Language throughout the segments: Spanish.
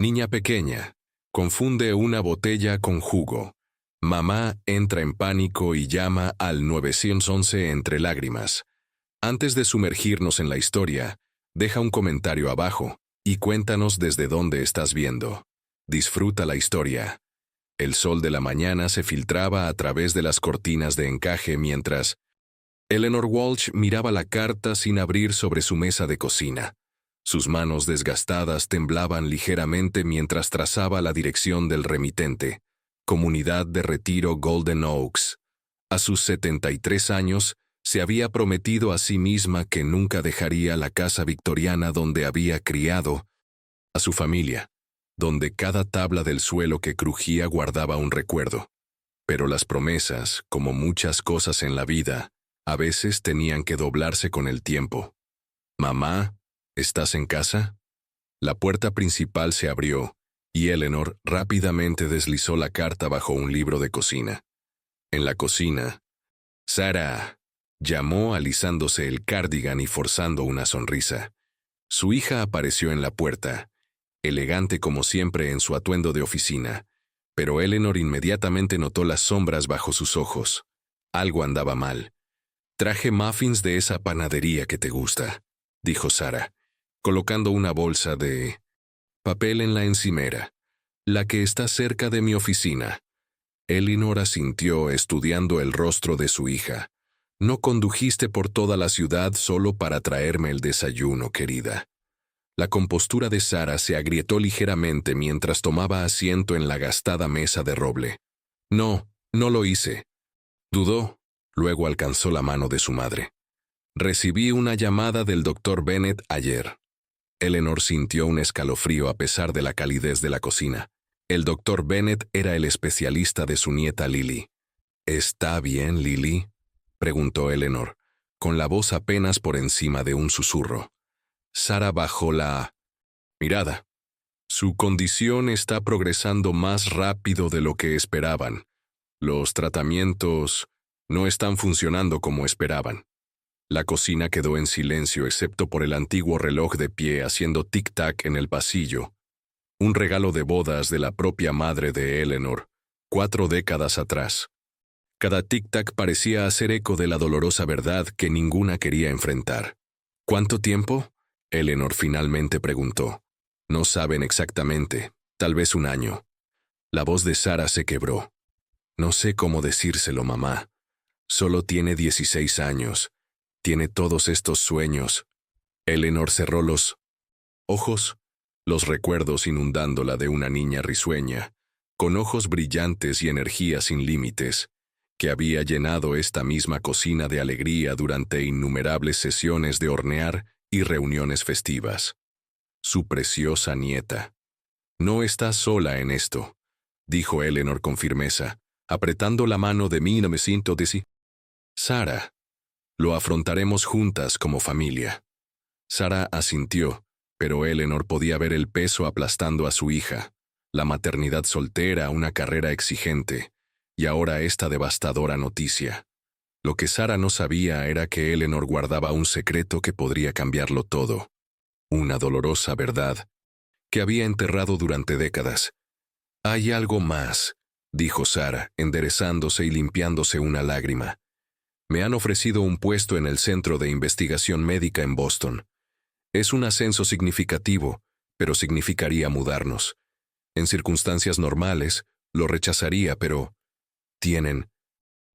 Niña pequeña. Confunde una botella con jugo. Mamá entra en pánico y llama al 911 entre lágrimas. Antes de sumergirnos en la historia, deja un comentario abajo y cuéntanos desde dónde estás viendo. Disfruta la historia. El sol de la mañana se filtraba a través de las cortinas de encaje mientras Eleanor Walsh miraba la carta sin abrir sobre su mesa de cocina. Sus manos desgastadas temblaban ligeramente mientras trazaba la dirección del remitente. Comunidad de Retiro Golden Oaks. A sus 73 años, se había prometido a sí misma que nunca dejaría la casa victoriana donde había criado a su familia, donde cada tabla del suelo que crujía guardaba un recuerdo. Pero las promesas, como muchas cosas en la vida, a veces tenían que doblarse con el tiempo. «Mamá, ¿estás en casa?» La puerta principal se abrió, y Eleanor rápidamente deslizó la carta bajo un libro de cocina. En la cocina, «Sarah», llamó alisándose el cardigan y forzando una sonrisa. Su hija apareció en la puerta, elegante como siempre en su atuendo de oficina, pero Eleanor inmediatamente notó las sombras bajo sus ojos. Algo andaba mal. «Traje muffins de esa panadería que te gusta», dijo Sarah, colocando una bolsa de papel en la encimera, «la que está cerca de mi oficina». Eleanor asintió estudiando el rostro de su hija. «No condujiste por toda la ciudad solo para traerme el desayuno, querida». La compostura de Sarah se agrietó ligeramente mientras tomaba asiento en la gastada mesa de roble. «No, no lo hice». Dudó, luego alcanzó la mano de su madre. «Recibí una llamada del Dr. Bennett ayer». Eleanor sintió un escalofrío a pesar de la calidez de la cocina. El Dr. Bennett era el especialista de su nieta Lily. «¿Está bien, Lily?», preguntó Eleanor, con la voz apenas por encima de un susurro. Sarah bajó la mirada. «Su condición está progresando más rápido de lo que esperaban. Los tratamientos no están funcionando como esperaban». La cocina quedó en silencio excepto por el antiguo reloj de pie haciendo tic-tac en el pasillo. Un regalo de bodas de la propia madre de Eleanor, 4 décadas atrás. Cada tic-tac parecía hacer eco de la dolorosa verdad que ninguna quería enfrentar. «¿Cuánto tiempo?», Eleanor finalmente preguntó. «No saben exactamente, tal vez 1 año». La voz de Sarah se quebró. «No sé cómo decírselo, mamá. Solo tiene 16 años. Tiene todos estos sueños». Eleanor cerró los ojos, los recuerdos inundándola de una niña risueña, con ojos brillantes y energía sin límites, que había llenado esta misma cocina de alegría durante innumerables sesiones de hornear y reuniones festivas. Su preciosa nieta. «No estás sola en esto», dijo Eleanor con firmeza, apretando la mano de mí. «No me siento de sí. Sarah, lo afrontaremos juntas como familia». Sarah asintió, pero Eleanor podía ver el peso aplastando a su hija, la maternidad soltera, una carrera exigente, y ahora esta devastadora noticia. Lo que Sarah no sabía era que Eleanor guardaba un secreto que podría cambiarlo todo. Una dolorosa verdad que había enterrado durante décadas. «Hay algo más», dijo Sarah, enderezándose y limpiándose una lágrima. «Me han ofrecido un puesto en el Centro de Investigación Médica en Boston. Es un ascenso significativo, pero significaría mudarnos. En circunstancias normales, lo rechazaría, pero tienen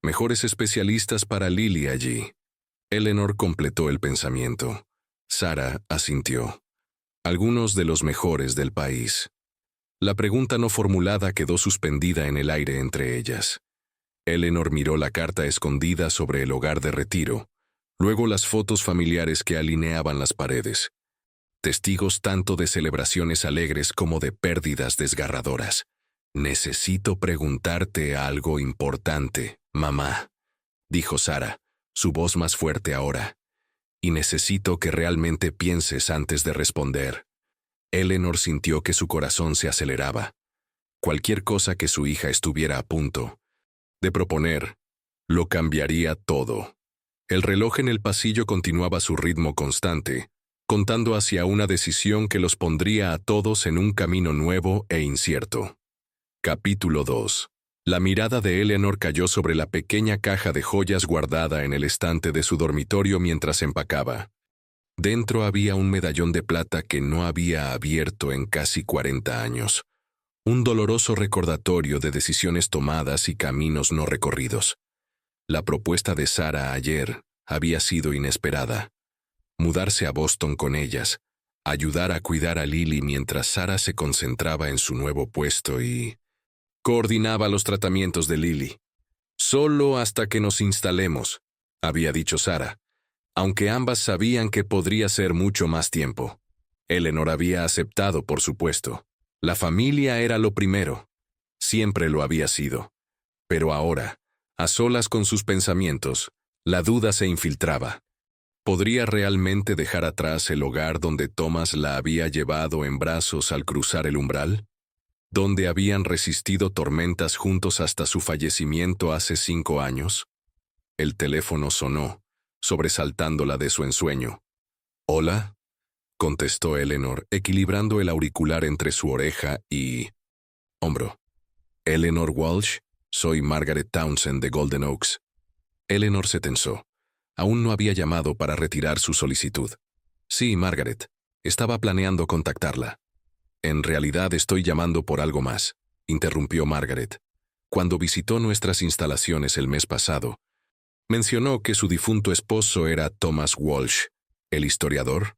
mejores especialistas para Lily allí». Eleanor completó el pensamiento. Sarah asintió. «Algunos de los mejores del país». La pregunta no formulada quedó suspendida en el aire entre ellas. Eleanor miró la carta escondida sobre el hogar de retiro, luego las fotos familiares que alineaban las paredes. Testigos tanto de celebraciones alegres como de pérdidas desgarradoras. «Necesito preguntarte algo importante, mamá», dijo Sarah, su voz más fuerte ahora. «Y necesito que realmente pienses antes de responder». Eleanor sintió que su corazón se aceleraba. Cualquier cosa que su hija estuviera a punto de proponer, lo cambiaría todo. El reloj en el pasillo continuaba su ritmo constante, contando hacia una decisión que los pondría a todos en un camino nuevo e incierto. Capítulo 2. La mirada de Eleanor cayó sobre la pequeña caja de joyas guardada en el estante de su dormitorio mientras empacaba. Dentro había un medallón de plata que no había abierto en casi 40 años. Un doloroso recordatorio de decisiones tomadas y caminos no recorridos. La propuesta de Sarah ayer había sido inesperada. Mudarse a Boston con ellas, ayudar a cuidar a Lily mientras Sarah se concentraba en su nuevo puesto y coordinaba los tratamientos de Lily. Solo hasta que nos instalemos, había dicho Sarah, aunque ambas sabían que podría ser mucho más tiempo. Eleanor había aceptado, por supuesto. La familia era lo primero. Siempre lo había sido. Pero ahora, a solas con sus pensamientos, la duda se infiltraba. ¿Podría realmente dejar atrás el hogar donde Thomas la había llevado en brazos al cruzar el umbral? ¿Donde habían resistido tormentas juntos hasta su fallecimiento hace 5 años? El teléfono sonó, sobresaltándola de su ensueño. «¿Hola?», contestó Eleanor, equilibrando el auricular entre su oreja y hombro. «Eleanor Walsh, soy Margaret Townsend de Golden Oaks». Eleanor se tensó. Aún no había llamado para retirar su solicitud. «Sí, Margaret. Estaba planeando contactarla». «En realidad estoy llamando por algo más», interrumpió Margaret. «Cuando visitó nuestras instalaciones el mes pasado, mencionó que su difunto esposo era Thomas Walsh, el historiador».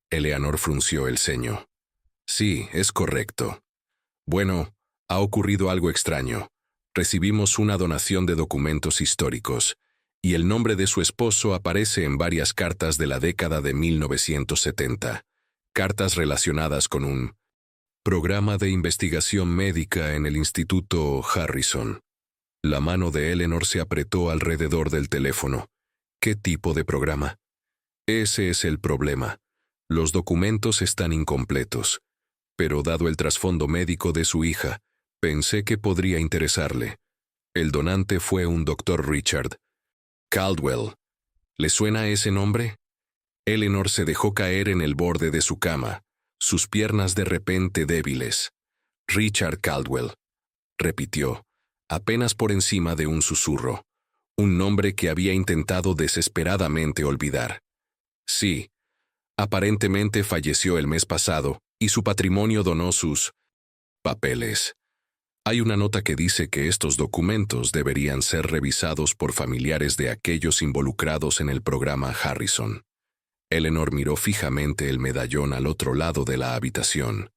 Eleanor frunció el ceño. «Sí, es correcto. Bueno, ha ocurrido algo extraño. Recibimos una donación de documentos históricos, y el nombre de su esposo aparece en varias cartas de la década de 1970, cartas relacionadas con un programa de investigación médica en el Instituto Harrison». La mano de Eleanor se apretó alrededor del teléfono. ¿Qué tipo de programa? Ese es el problema. Los documentos están incompletos. Pero dado el trasfondo médico de su hija, pensé que podría interesarle. El donante fue un Dr. Richard Caldwell. ¿Le suena ese nombre? Eleanor se dejó caer en el borde de su cama, sus piernas de repente débiles. «Richard Caldwell», repitió, apenas por encima de un susurro, un nombre que había intentado desesperadamente olvidar. «Sí, aparentemente falleció el mes pasado y su patrimonio donó sus papeles. Hay una nota que dice que estos documentos deberían ser revisados por familiares de aquellos involucrados en el programa Harrison». Eleanor miró fijamente el medallón al otro lado de la habitación.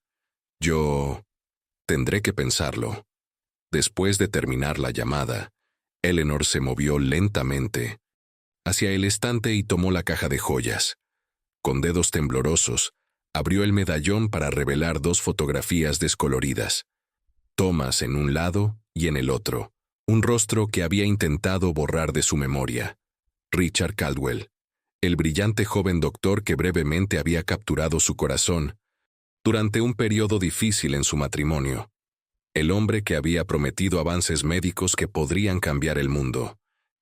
«Yo tendré que pensarlo». Después de terminar la llamada, Eleanor se movió lentamente hacia el estante y tomó la caja de joyas. Con dedos temblorosos, abrió el medallón para revelar 2 fotografías descoloridas. Thomas en un lado y en el otro, un rostro que había intentado borrar de su memoria. Richard Caldwell, el brillante joven doctor que brevemente había capturado su corazón durante un periodo difícil en su matrimonio. El hombre que había prometido avances médicos que podrían cambiar el mundo.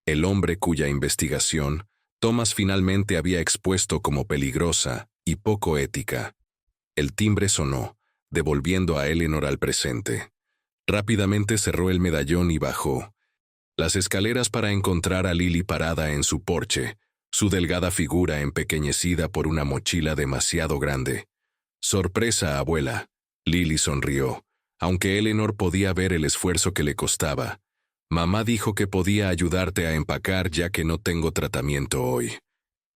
El hombre cuya investigación Thomas finalmente había expuesto como peligrosa y poco ética. El timbre sonó, devolviendo a Eleanor al presente. Rápidamente cerró el medallón y bajó las escaleras para encontrar a Lily parada en su porche, su delgada figura empequeñecida por una mochila demasiado grande. «Sorpresa, abuela». Lily sonrió, aunque Eleanor podía ver el esfuerzo que le costaba. «Mamá dijo que podía ayudarte a empacar ya que no tengo tratamiento hoy».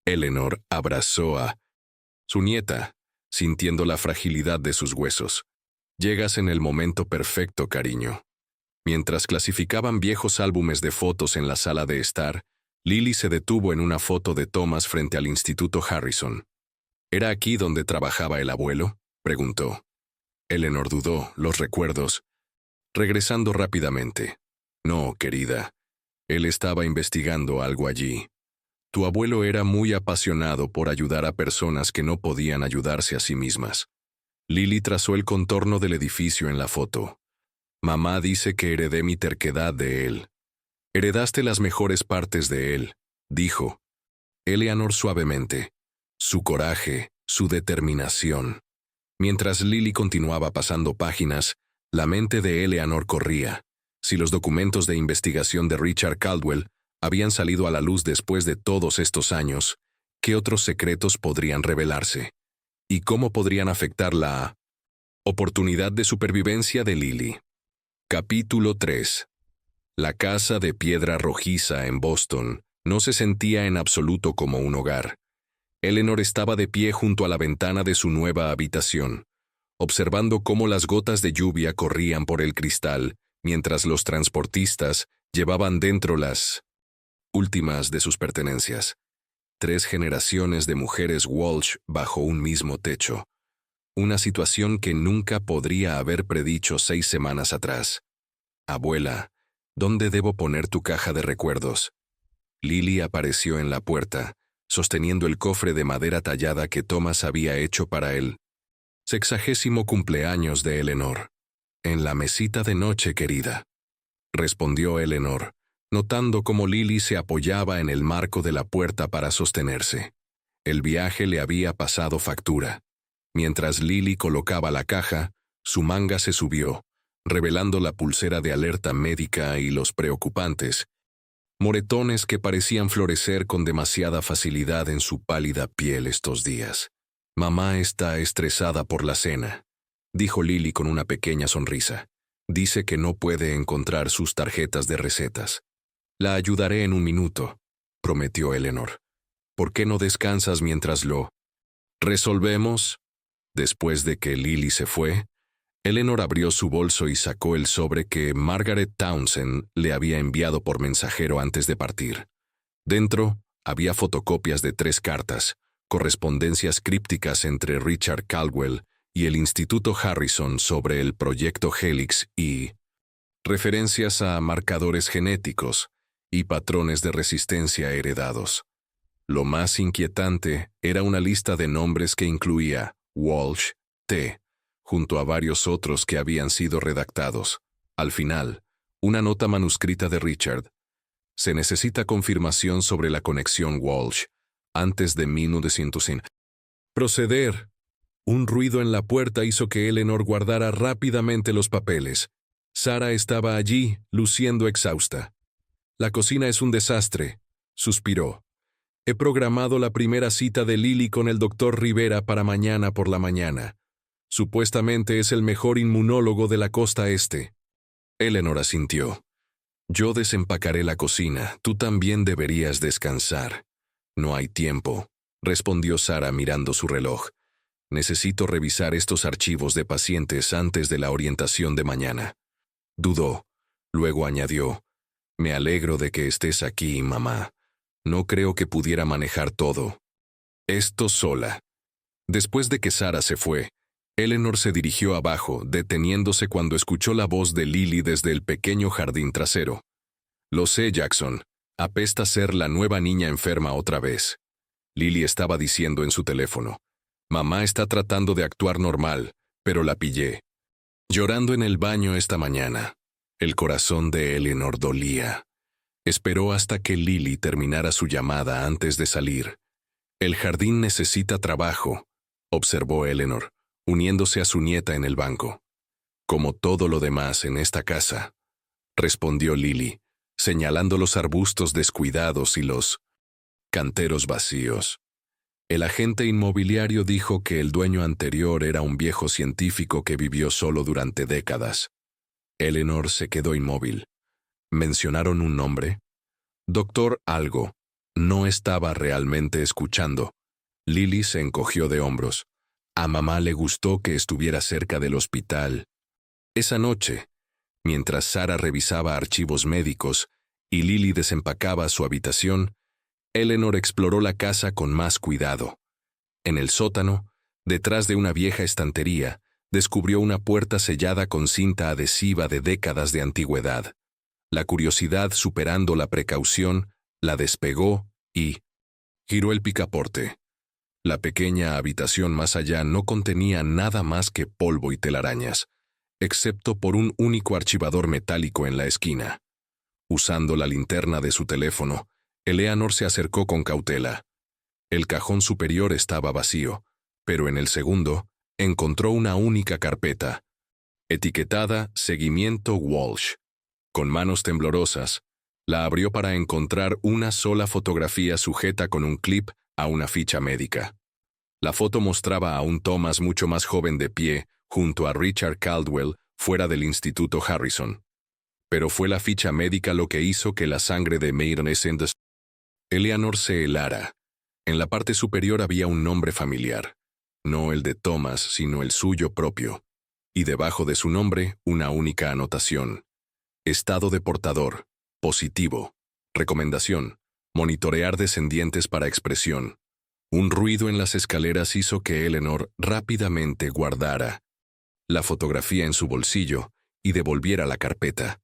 Eleanor abrazó a su nieta, sintiendo la fragilidad de sus huesos. «Llegas en el momento perfecto, cariño». Mientras clasificaban viejos álbumes de fotos en la sala de estar, Lily se detuvo en una foto de Thomas frente al Instituto Harrison. «¿Era aquí donde trabajaba el abuelo?», preguntó. Eleanor dudó, los recuerdos. Regresando rápidamente. «No, querida. Él estaba investigando algo allí. Tu abuelo era muy apasionado por ayudar a personas que no podían ayudarse a sí mismas». Lily trazó el contorno del edificio en la foto. «Mamá dice que heredé mi terquedad de él». «Heredaste las mejores partes de él», dijo Eleanor suavemente. «Su coraje, su determinación. Mientras Lily continuaba pasando páginas, la mente de Eleanor corría. Si los documentos de investigación de Richard Caldwell habían salido a la luz después de todos estos años, ¿qué otros secretos podrían revelarse? ¿Y cómo podrían afectar la oportunidad de supervivencia de Lily? Capítulo 3. La casa de piedra rojiza en Boston no se sentía en absoluto como un hogar. Eleanor estaba de pie junto a la ventana de su nueva habitación, observando cómo las gotas de lluvia corrían por el cristal mientras los transportistas llevaban dentro las últimas de sus pertenencias. 3 generaciones de mujeres Walsh bajo un mismo techo. Una situación que nunca podría haber predicho 6 semanas atrás. Abuela, ¿dónde debo poner tu caja de recuerdos? Lily apareció en la puerta, sosteniendo el cofre de madera tallada que Thomas había hecho para el 60º cumpleaños de Eleanor. En la mesita de noche, querida, respondió Eleanor, notando cómo Lily se apoyaba en el marco de la puerta para sostenerse. El viaje le había pasado factura. Mientras Lily colocaba la caja, su manga se subió, revelando la pulsera de alerta médica y los preocupantes moretones que parecían florecer con demasiada facilidad en su pálida piel estos días. Mamá está estresada por la cena, dijo Lily con una pequeña sonrisa. Dice que no puede encontrar sus tarjetas de recetas. La ayudaré en un minuto, prometió Eleanor. ¿Por qué no descansas mientras lo resolvemos? Después de que Lily se fue, Eleanor abrió su bolso y sacó el sobre que Margaret Townsend le había enviado por mensajero antes de partir. Dentro había fotocopias de 3 cartas, correspondencias crípticas entre Richard Caldwell y el Instituto Harrison sobre el proyecto Helix y referencias a marcadores genéticos y patrones de resistencia heredados. Lo más inquietante era una lista de nombres que incluía Walsh, T., junto a varios otros que habían sido redactados. Al final, una nota manuscrita de Richard. Se necesita confirmación sobre la conexión Walsh, antes de 1900. Proceder. Un ruido en la puerta hizo que Eleanor guardara rápidamente los papeles. Sara estaba allí, luciendo exhausta. La cocina es un desastre, suspiró. He programado la primera cita de Lily con el doctor Rivera para mañana por la mañana. Supuestamente es el mejor inmunólogo de la costa este. Eleanor asintió. Yo desempacaré la cocina, tú también deberías descansar. No hay tiempo, respondió Sara mirando su reloj. Necesito revisar estos archivos de pacientes antes de la orientación de mañana. Dudó. Luego añadió, me alegro de que estés aquí, mamá. No creo que pudiera manejar todo esto sola. Después de que Sara se fue, Eleanor se dirigió abajo, deteniéndose cuando escuchó la voz de Lily desde el pequeño jardín trasero. Lo sé, Jackson. Apesta ser la nueva niña enferma otra vez. Lily estaba diciendo en su teléfono. Mamá está tratando de actuar normal, pero la pillé. Llorando en el baño esta mañana. El corazón de Eleanor dolía. Esperó hasta que Lily terminara su llamada antes de salir. El jardín necesita trabajo, observó Eleanor, uniéndose a su nieta en el banco. Como todo lo demás en esta casa, respondió Lily, señalando los arbustos descuidados y los canteros vacíos. El agente inmobiliario dijo que el dueño anterior era un viejo científico que vivió solo durante décadas. Eleanor se quedó inmóvil. ¿Mencionaron un nombre? Doctor algo. No estaba realmente escuchando. Lily se encogió de hombros. A mamá le gustó que estuviera cerca del hospital. Esa noche, mientras Sara revisaba archivos médicos y Lily desempacaba su habitación, Eleanor exploró la casa con más cuidado. En el sótano, detrás de una vieja estantería, descubrió una puerta sellada con cinta adhesiva de décadas de antigüedad. La curiosidad, superando la precaución, la despegó y giró el picaporte. La pequeña habitación más allá no contenía nada más que polvo y telarañas, excepto por un único archivador metálico en la esquina. Usando la linterna de su teléfono, Eleanor se acercó con cautela. El cajón superior estaba vacío, pero en el segundo encontró una única carpeta, etiquetada Seguimiento Walsh. Con manos temblorosas, la abrió para encontrar una sola fotografía sujeta con un clip a una ficha médica. La foto mostraba a un Thomas mucho más joven de pie, junto a Richard Caldwell, fuera del Instituto Harrison. Pero fue la ficha médica lo que hizo que la sangre de Maiden Essendon Eleanor se helara. En la parte superior había un nombre familiar, no el de Thomas, sino el suyo propio, y debajo de su nombre una única anotación. Estado de portador, positivo. Recomendación, monitorear descendientes para expresión. Un ruido en las escaleras hizo que Eleanor rápidamente guardara la fotografía en su bolsillo y devolviera la carpeta.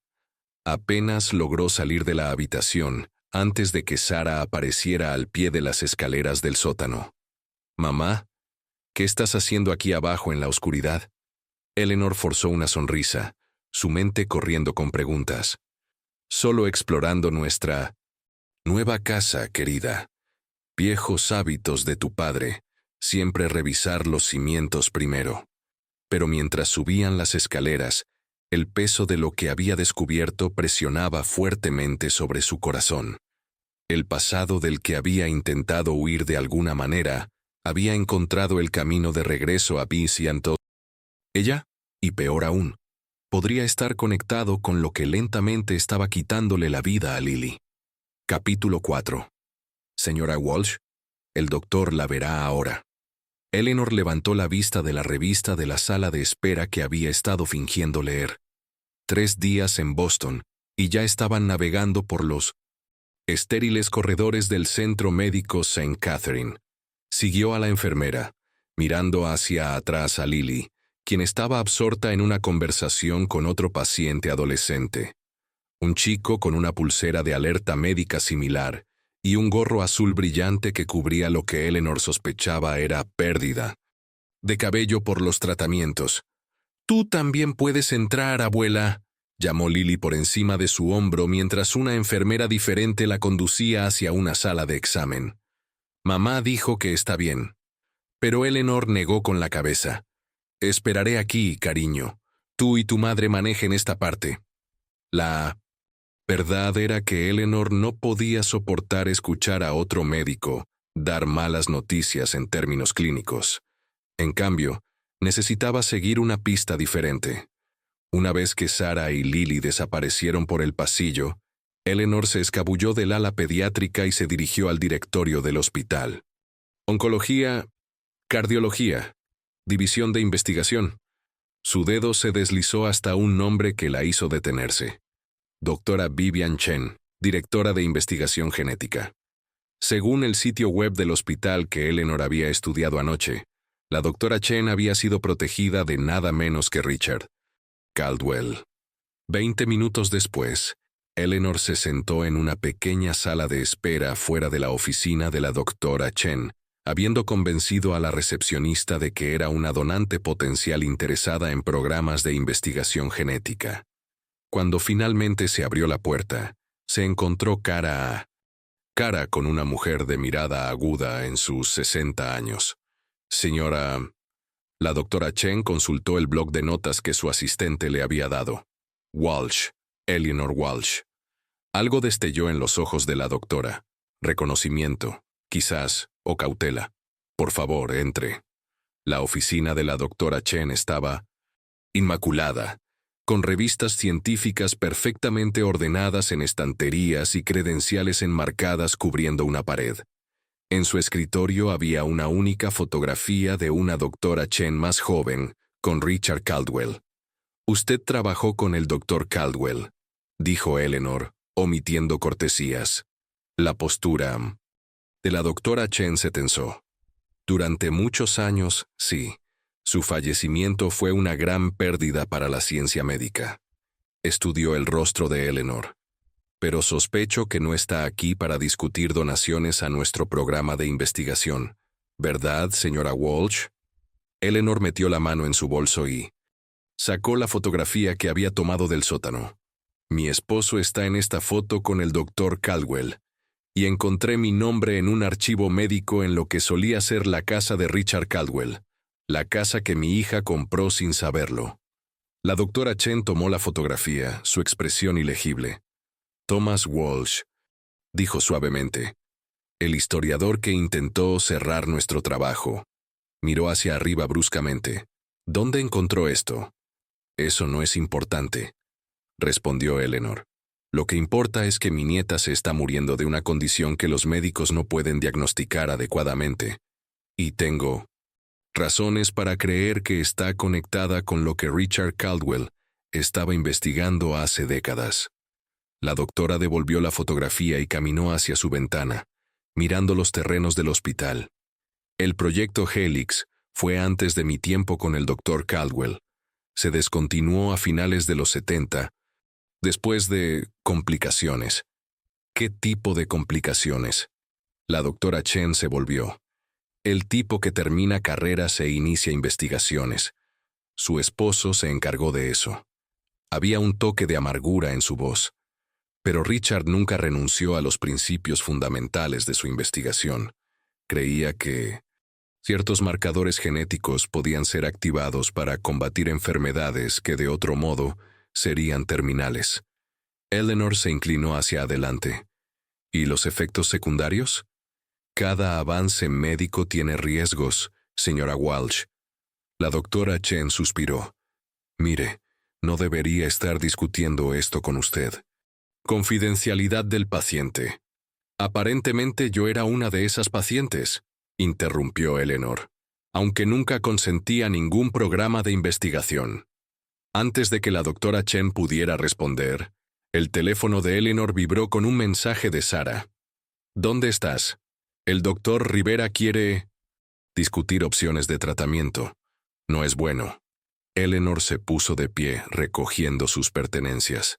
Apenas logró salir de la habitación antes de que Sara apareciera al pie de las escaleras del sótano. «Mamá, ¿qué estás haciendo aquí abajo en la oscuridad?» Eleanor forzó una sonrisa, su mente corriendo con preguntas. «Solo explorando nuestra nueva casa, querida. Viejos hábitos de tu padre, siempre revisar los cimientos primero». Pero mientras subían las escaleras, el peso de lo que había descubierto presionaba fuertemente sobre su corazón. El pasado del que había intentado huir de alguna manera había encontrado el camino de regreso a Vincent. Ella, y peor aún, podría estar conectado con lo que lentamente estaba quitándole la vida a Lily. Capítulo 4. Señora Walsh, el doctor la verá ahora. Eleanor levantó la vista de la revista de la sala de espera que había estado fingiendo leer. 3 días en Boston, y ya estaban navegando por los estériles corredores del centro médico St. Catherine. Siguió a la enfermera, mirando hacia atrás a Lily, quien estaba absorta en una conversación con otro paciente adolescente. Un chico con una pulsera de alerta médica similar y un gorro azul brillante que cubría lo que Eleanor sospechaba era pérdida de cabello por los tratamientos. «Tú también puedes entrar, abuela», llamó Lily por encima de su hombro mientras una enfermera diferente la conducía hacia una sala de examen. «Mamá dijo que está bien». Pero Eleanor negó con la cabeza. «Esperaré aquí, cariño. Tú y tu madre manejen esta parte». La verdad era que Eleanor no podía soportar escuchar a otro médico dar malas noticias en términos clínicos. En cambio, necesitaba seguir una pista diferente. Una vez que Sara y Lily desaparecieron por el pasillo, Eleanor se escabulló del ala pediátrica y se dirigió al directorio del hospital. Oncología, cardiología, división de investigación. Su dedo se deslizó hasta un nombre que la hizo detenerse. Doctora Vivian Chen, directora de investigación genética. Según el sitio web del hospital que Eleanor había estudiado anoche, la doctora Chen había sido protegida de nada menos que Richard Caldwell. 20 minutos después, Eleanor se sentó en una pequeña sala de espera fuera de la oficina de la doctora Chen, habiendo convencido a la recepcionista de que era una donante potencial interesada en programas de investigación genética. Cuando finalmente se abrió la puerta, se encontró cara a cara con una mujer de mirada aguda en sus 60 años. «Señora...» La doctora Chen consultó el bloc de notas que su asistente le había dado. «Walsh, Eleanor Walsh». Algo destelló en los ojos de la doctora. Reconocimiento, quizás, o cautela. «Por favor, entre». La oficina de la doctora Chen estaba inmaculada, con revistas científicas perfectamente ordenadas en estanterías y credenciales enmarcadas cubriendo una pared. En su escritorio había una única fotografía de una doctora Chen más joven, con Richard Caldwell. «Usted trabajó con el doctor Caldwell», dijo Eleanor, omitiendo cortesías. La postura de la doctora Chen se tensó. «Durante muchos años, sí. Su fallecimiento fue una gran pérdida para la ciencia médica». Estudió el rostro de Eleanor. «Pero sospecho que no está aquí para discutir donaciones a nuestro programa de investigación. ¿Verdad, señora Walsh?» Eleanor metió la mano en su bolso y sacó la fotografía que había tomado del sótano. «Mi esposo está en esta foto con el doctor Caldwell, y encontré mi nombre en un archivo médico en lo que solía ser la casa de Richard Caldwell, la casa que mi hija compró sin saberlo. La doctora Chen tomó la fotografía, su expresión ilegible. Thomas Walsh, dijo suavemente. El historiador que intentó cerrar nuestro trabajo. Miró hacia arriba bruscamente. ¿Dónde encontró esto? Eso no es importante, respondió Eleanor. Lo que importa es que mi nieta se está muriendo de una condición que los médicos no pueden diagnosticar adecuadamente. Y tengo razones para creer que está conectada con lo que Richard Caldwell estaba investigando hace décadas. La doctora devolvió la fotografía y caminó hacia su ventana, mirando los terrenos del hospital. El proyecto Helix fue antes de mi tiempo con el doctor Caldwell. Se descontinuó a finales de los 70, después de complicaciones. ¿Qué tipo de complicaciones? La doctora Chen se volvió. El tipo que termina carreras e inicia investigaciones. Su esposo se encargó de eso. Había un toque de amargura en su voz. Pero Richard nunca renunció a los principios fundamentales de su investigación. Creía que ciertos marcadores genéticos podían ser activados para combatir enfermedades que de otro modo serían terminales. Eleanor se inclinó hacia adelante. ¿Y los efectos secundarios? Cada avance médico tiene riesgos, señora Walsh. La doctora Chen suspiró. Mire, no debería estar discutiendo esto con usted. Confidencialidad del paciente. Aparentemente yo era una de esas pacientes, interrumpió Eleanor, aunque nunca consentí a ningún programa de investigación. Antes de que la doctora Chen pudiera responder, el teléfono de Eleanor vibró con un mensaje de Sara. ¿Dónde estás? El doctor Rivera quiere discutir opciones de tratamiento. No es bueno. Eleanor se puso de pie, recogiendo sus pertenencias.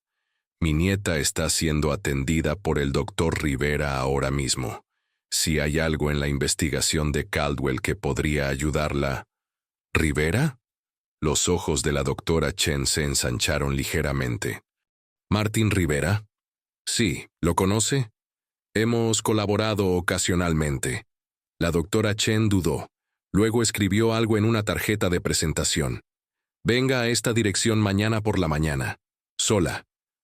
Mi nieta está siendo atendida por el doctor Rivera ahora mismo. Si hay algo en la investigación de Caldwell que podría ayudarla... ¿Rivera? Los ojos de la doctora Chen se ensancharon ligeramente. ¿Martin Rivera? Sí, ¿lo conoce? Hemos colaborado ocasionalmente. La doctora Chen dudó. Luego escribió algo en una tarjeta de presentación. Venga a esta dirección mañana por la mañana. Sola.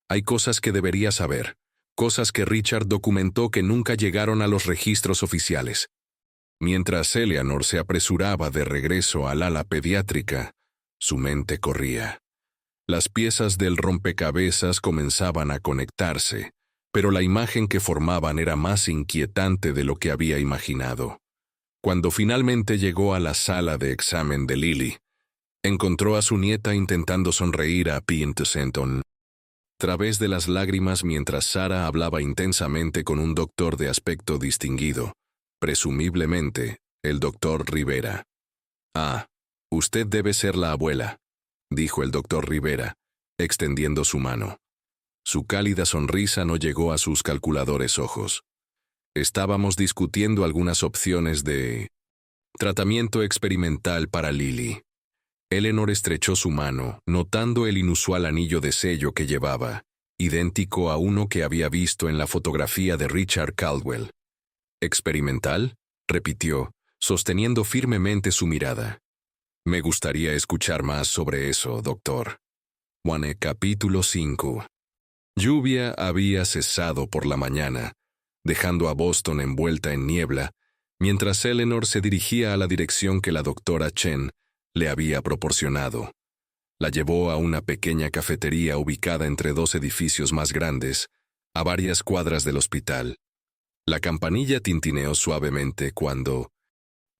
Hay cosas que debería saber. Cosas que Richard documentó que nunca llegaron a los registros oficiales. Mientras Eleanor se apresuraba de regreso al ala pediátrica, su mente corría. Las piezas del rompecabezas comenzaban a conectarse, pero la imagen que formaban era más inquietante de lo que había imaginado. Cuando finalmente llegó a la sala de examen de Lily, encontró a su nieta intentando sonreír a Pintersenton. A través de las lágrimas mientras Sara hablaba intensamente con un doctor de aspecto distinguido, presumiblemente el doctor Rivera. «Ah, usted debe ser la abuela», dijo el doctor Rivera, extendiendo su mano. Su cálida sonrisa no llegó a sus calculadores ojos. Estábamos discutiendo algunas opciones de tratamiento experimental para Lily. Eleanor estrechó su mano, notando el inusual anillo de sello que llevaba, idéntico a uno que había visto en la fotografía de Richard Caldwell. ¿Experimental?, repitió, sosteniendo firmemente su mirada. Me gustaría escuchar más sobre eso, doctor. Capítulo 5. Lluvia había cesado por la mañana, dejando a Boston envuelta en niebla, mientras Eleanor se dirigía a la dirección que la doctora Chen le había proporcionado. La llevó a una pequeña cafetería ubicada entre dos edificios más grandes, a varias cuadras del hospital. La campanilla tintineó suavemente cuando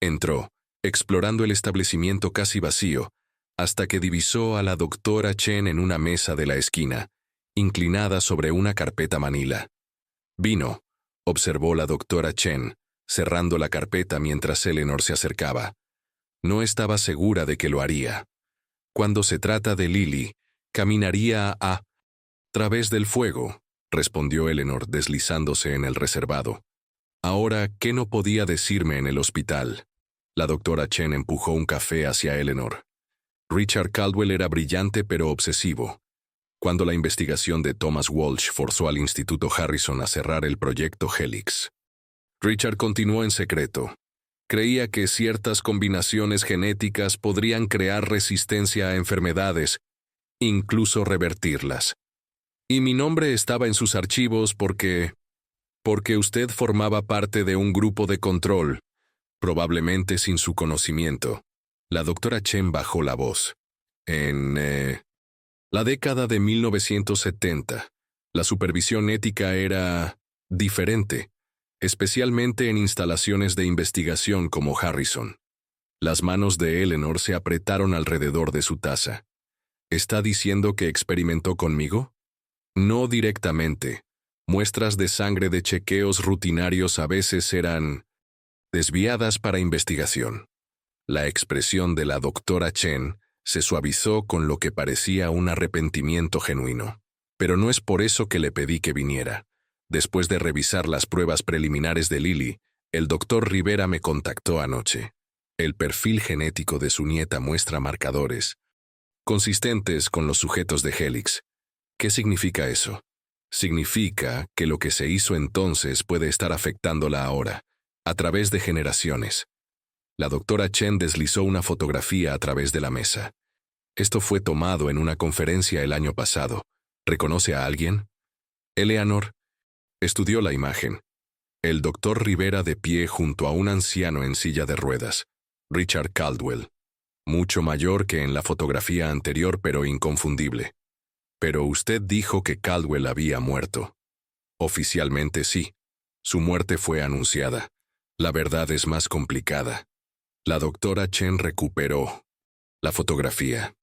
entró, explorando el establecimiento casi vacío, hasta que divisó a la doctora Chen en una mesa de la esquina, inclinada sobre una carpeta manila. «Vino», observó la doctora Chen, cerrando la carpeta mientras Eleanor se acercaba. No estaba segura de que lo haría. Cuando se trata de Lily, caminaría a través del fuego, respondió Eleanor deslizándose en el reservado. Ahora, ¿qué no podía decirme en el hospital? La doctora Chen empujó un café hacia Eleanor. Richard Caldwell era brillante pero obsesivo. cuando la investigación de Thomas Walsh forzó al Instituto Harrison a cerrar el proyecto Helix. Richard continuó en secreto. Creía que ciertas combinaciones genéticas podrían crear resistencia a enfermedades, incluso revertirlas. Y mi nombre estaba en sus archivos porque usted formaba parte de un grupo de control, probablemente sin su conocimiento. La doctora Chen bajó la voz. En la década de 1970, la supervisión ética era diferente, especialmente en instalaciones de investigación como Harrison. Las manos de Eleanor se apretaron alrededor de su taza. ¿Está diciendo que experimentó conmigo? No directamente. Muestras de sangre de chequeos rutinarios a veces eran desviadas para investigación. La expresión de la doctora Chen se suavizó con lo que parecía un arrepentimiento genuino. Pero no es por eso que le pedí que viniera. Después de revisar las pruebas preliminares de Lily, el doctor Rivera me contactó anoche. El perfil genético de su nieta muestra marcadores consistentes con los sujetos de Helix. ¿Qué significa eso? Significa que lo que se hizo entonces puede estar afectándola ahora, a través de generaciones. La doctora Chen deslizó una fotografía a través de la mesa. Esto fue tomado en una conferencia el año pasado. ¿Reconoce a alguien? Eleanor estudió la imagen. El doctor Rivera de pie junto a un anciano en silla de ruedas, Richard Caldwell. Mucho mayor que en la fotografía anterior, pero inconfundible. Pero usted dijo que Caldwell había muerto. Oficialmente sí. Su muerte fue anunciada. La verdad es más complicada. La doctora Chen recuperó la fotografía.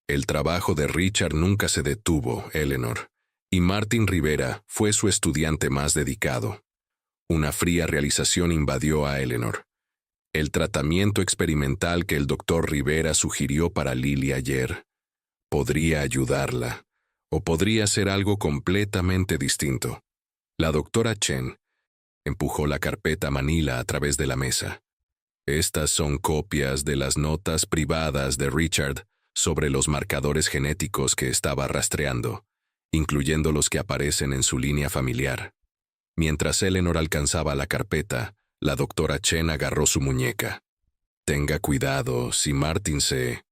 El trabajo de Richard nunca se detuvo, Eleanor, y Martin Rivera fue su estudiante más dedicado. Una fría realización invadió a Eleanor. El tratamiento experimental que el doctor Rivera sugirió para Lily ayer podría ayudarla, o podría ser algo completamente distinto. La doctora Chen empujó la carpeta manila a través de la mesa. Estas son copias de las notas privadas de Richard sobre los marcadores genéticos que estaba rastreando, incluyendo los que aparecen en su línea familiar. Mientras Eleanor alcanzaba la carpeta, la doctora Chen agarró su muñeca. Tenga cuidado, si Martin se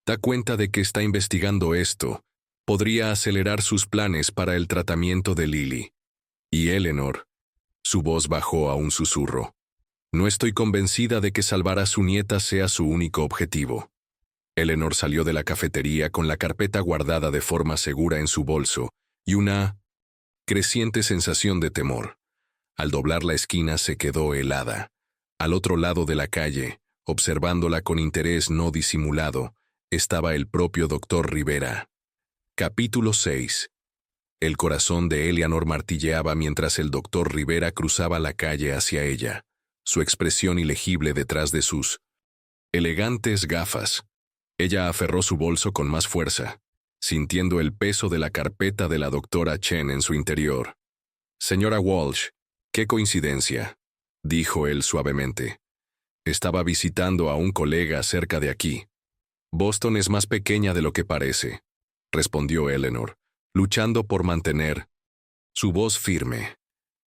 da cuenta de que está investigando esto, podría acelerar sus planes para el tratamiento de Lily. Y Eleanor, su voz bajó a un susurro. No estoy convencida de que salvar a su nieta sea su único objetivo. Eleanor salió de la cafetería con la carpeta guardada de forma segura en su bolso y una creciente sensación de temor. Al doblar la esquina se quedó helada. Al otro lado de la calle, observándola con interés no disimulado, estaba el propio doctor Rivera. Capítulo 6. El corazón de Eleanor martilleaba mientras el doctor Rivera cruzaba la calle hacia ella, su expresión ilegible detrás de sus elegantes gafas. Ella aferró su bolso con más fuerza, sintiendo el peso de la carpeta de la doctora Chen en su interior. Señora Walsh, qué coincidencia, dijo él suavemente. Estaba visitando a un colega cerca de aquí. Boston es más pequeña de lo que parece, respondió Eleanor, luchando por mantener su voz firme.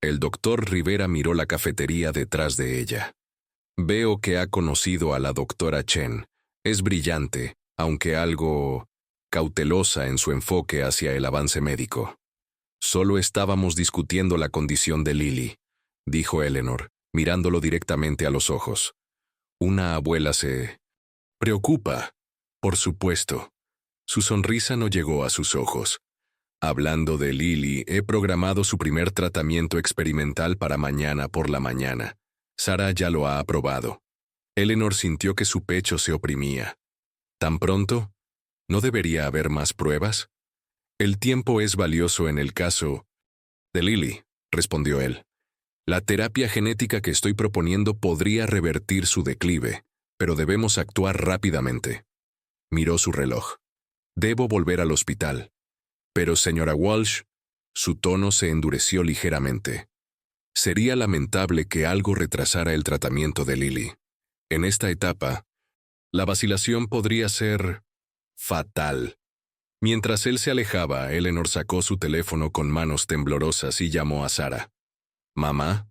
El doctor Rivera miró la cafetería detrás de ella. Veo que ha conocido a la doctora Chen. Es brillante, aunque algo cautelosa en su enfoque hacia el avance médico. Solo estábamos discutiendo la condición de Lily, dijo Eleanor, mirándolo directamente a los ojos. Una abuela se preocupa, por supuesto. Su sonrisa no llegó a sus ojos. Hablando de Lily, he programado su primer tratamiento experimental para mañana por la mañana. Sara ya lo ha aprobado. Eleanor sintió que su pecho se oprimía. ¿Tan pronto? ¿No debería haber más pruebas? El tiempo es valioso en el caso de Lily, respondió él. La terapia genética que estoy proponiendo podría revertir su declive, pero debemos actuar rápidamente. Miró su reloj. Debo volver al hospital. Pero, señora Walsh, su tono se endureció ligeramente. Sería lamentable que algo retrasara el tratamiento de Lily. En esta etapa, la vacilación podría ser fatal. Mientras él se alejaba, Eleanor sacó su teléfono con manos temblorosas y llamó a Sara. «Mamá,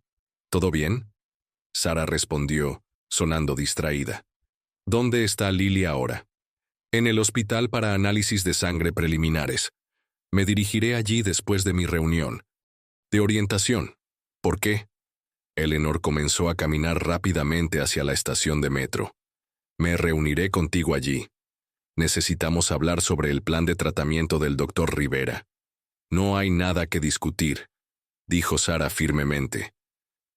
¿todo bien?». Sara respondió, sonando distraída. «¿Dónde está Lily ahora?». «En el hospital para análisis de sangre preliminares. Me dirigiré allí después de mi reunión de orientación». «¿Por qué?». Eleanor comenzó a caminar rápidamente hacia la estación de metro. «Me reuniré contigo allí. Necesitamos hablar sobre el plan de tratamiento del doctor Rivera». «No hay nada que discutir», dijo Sara firmemente.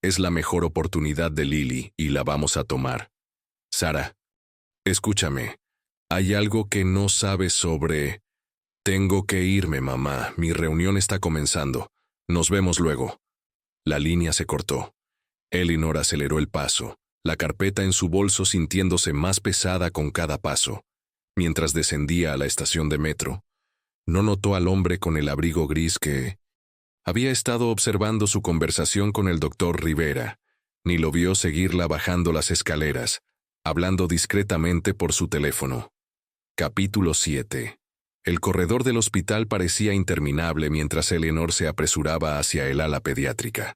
«Es la mejor oportunidad de Lily y la vamos a tomar». «Sara, escúchame. Hay algo que no sabes sobre...». «Tengo que irme, mamá. Mi reunión está comenzando. Nos vemos luego». La línea se cortó. Eleanor aceleró el paso, la carpeta en su bolso sintiéndose más pesada con cada paso. Mientras descendía a la estación de metro, no notó al hombre con el abrigo gris que había estado observando su conversación con el doctor Rivera, ni lo vio seguirla bajando las escaleras, hablando discretamente por su teléfono. Capítulo 7. El corredor del hospital parecía interminable mientras Eleanor se apresuraba hacia el ala pediátrica.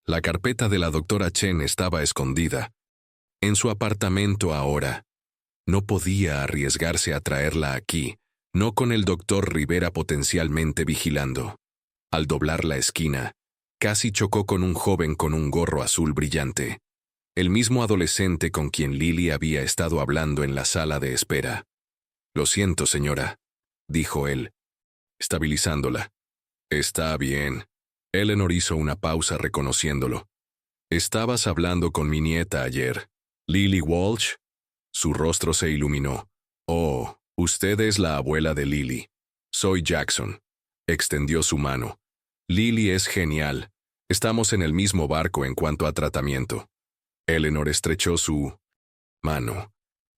La carpeta de la doctora Chen estaba escondida. En su apartamento ahora. No podía arriesgarse a traerla aquí, no con el doctor Rivera potencialmente vigilando. Al doblar la esquina, casi chocó con un joven con un gorro azul brillante. El mismo adolescente con quien Lily había estado hablando en la sala de espera. «Lo siento, señora», dijo él, estabilizándola. «Está bien». Eleanor hizo una pausa reconociéndolo. «Estabas hablando con mi nieta ayer. ¿Lily Walsh?». Su rostro se iluminó. «Oh, usted es la abuela de Lily. Soy Jackson». Extendió su mano. «Lily es genial. Estamos en el mismo barco en cuanto a tratamiento». Eleanor estrechó su mano,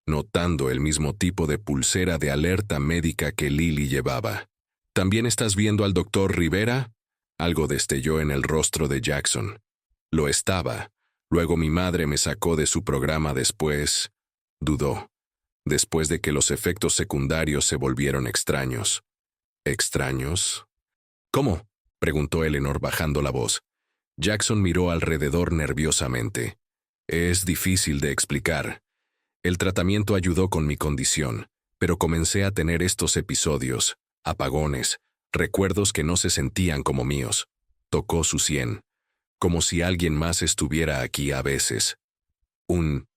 notando el mismo tipo de pulsera de alerta médica que Lily llevaba. «¿También estás viendo al doctor Rivera?». Algo destelló en el rostro de Jackson. «Lo estaba. Luego mi madre me sacó de su programa después». Dudó. «Después de que los efectos secundarios se volvieron extraños». «¿Extraños?». «¿Cómo?», preguntó Eleanor bajando la voz. Jackson miró alrededor nerviosamente. «Es difícil de explicar. El tratamiento ayudó con mi condición, pero comencé a tener estos episodios, apagones, recuerdos que no se sentían como míos». Tocó su sien, como si alguien más estuviera aquí a veces. Un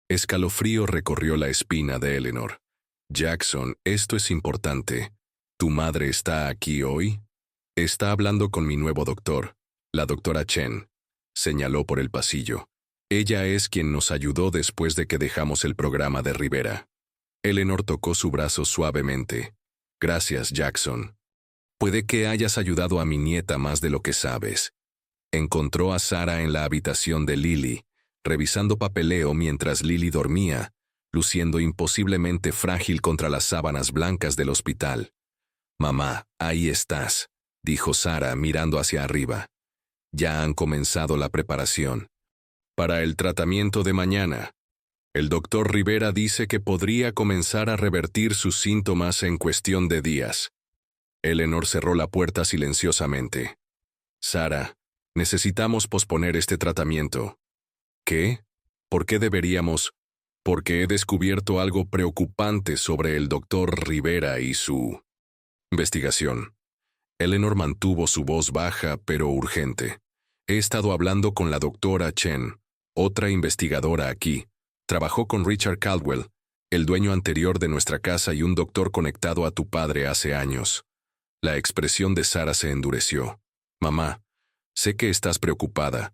escalofrío recorrió la espina de Eleanor. «Jackson, esto es importante. ¿Tu madre está aquí hoy?». «Está hablando con mi nuevo doctor, la doctora Chen», señaló por el pasillo. «Ella es quien nos ayudó después de que dejamos el programa de Rivera». Eleanor tocó su brazo suavemente. «Gracias, Jackson. Puede que hayas ayudado a mi nieta más de lo que sabes». Encontró a Sara en la habitación de Lily, revisando papeleo mientras Lily dormía, luciendo imposiblemente frágil contra las sábanas blancas del hospital. «Mamá, ahí estás», dijo Sara mirando hacia arriba. «Ya han comenzado la preparación para el tratamiento de mañana. El doctor Rivera dice que podría comenzar a revertir sus síntomas en cuestión de días». Eleanor cerró la puerta silenciosamente. «Sara, necesitamos posponer este tratamiento». «¿Qué? ¿Por qué deberíamos?». «Porque he descubierto algo preocupante sobre el doctor Rivera y su investigación». Eleanor mantuvo su voz baja pero urgente. «He estado hablando con la doctora Chen, otra investigadora aquí. Trabajó con Richard Caldwell, el dueño anterior de nuestra casa y un doctor conectado a tu padre hace años». La expresión de Sara se endureció. «Mamá, sé que estás preocupada,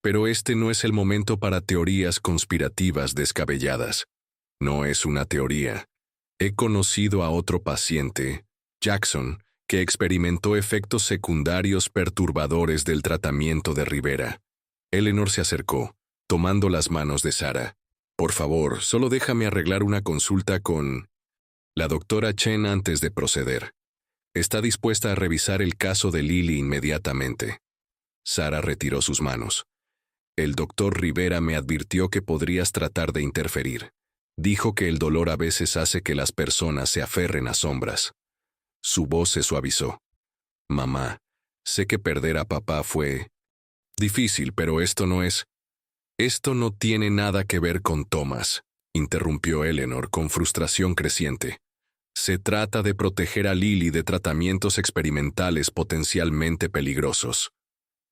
pero este no es el momento para teorías conspirativas descabelladas. No es una teoría. He conocido a otro paciente, Jackson, que experimentó efectos secundarios perturbadores del tratamiento de Rivera». Eleanor se acercó, tomando las manos de Sara. «Por favor, solo déjame arreglar una consulta con la doctora Chen antes de proceder. Está dispuesta a revisar el caso de Lily inmediatamente». Sara retiró sus manos. «El doctor Rivera me advirtió que podrías tratar de interferir. Dijo que el dolor a veces hace que las personas se aferren a sombras». Su voz se suavizó. Mamá, sé que perder a papá fue difícil, pero esto no es... Esto no tiene nada que ver con Thomas, interrumpió Eleanor con frustración creciente. Se trata de proteger a Lily de tratamientos experimentales potencialmente peligrosos.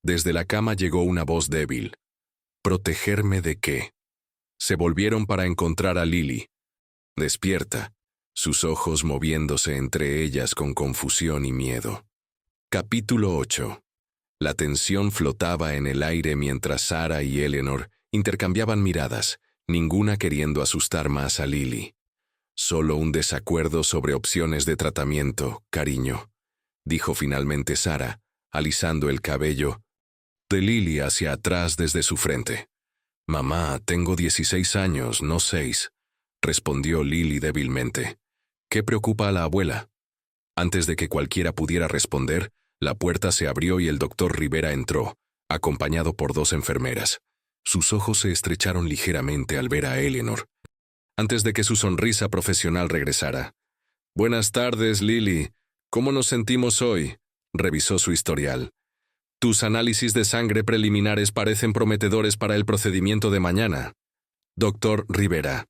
Desde la cama llegó una voz débil. ¿Protegerme de qué? Se volvieron para encontrar a Lily. Despierta, sus ojos moviéndose entre ellas con confusión y miedo. Capítulo 8. La tensión flotaba en el aire mientras Sarah y Eleanor intercambiaban miradas, ninguna queriendo asustar más a Lily. Solo un desacuerdo sobre opciones de tratamiento, cariño, dijo finalmente Sarah, alisando el cabello de Lily hacia atrás desde su frente. Mamá, tengo 16 años, no 6, respondió Lily débilmente. ¿Qué preocupa a la abuela? Antes de que cualquiera pudiera responder, la puerta se abrió y el doctor Rivera entró, acompañado por 2 enfermeras. Sus ojos se estrecharon ligeramente al ver a Eleanor, antes de que su sonrisa profesional regresara. Buenas tardes, Lily. ¿Cómo nos sentimos hoy? Revisó su historial. Tus análisis de sangre preliminares parecen prometedores para el procedimiento de mañana. Doctor Rivera.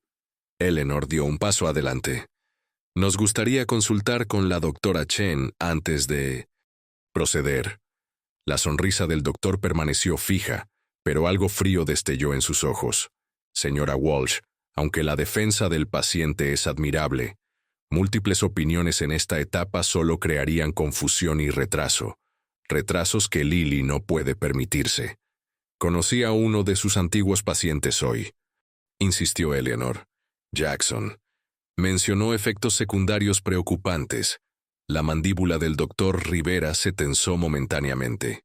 Eleanor dio un paso adelante. Nos gustaría consultar con la doctora Chen antes de proceder. La sonrisa del doctor permaneció fija, pero algo frío destelló en sus ojos. Señora Walsh, aunque la defensa del paciente es admirable, múltiples opiniones en esta etapa solo crearían confusión y retraso. Retrasos que Lily no puede permitirse. Conocí a uno de sus antiguos pacientes hoy, insistió Eleanor. Jackson. Mencionó efectos secundarios preocupantes. La mandíbula del doctor Rivera se tensó momentáneamente.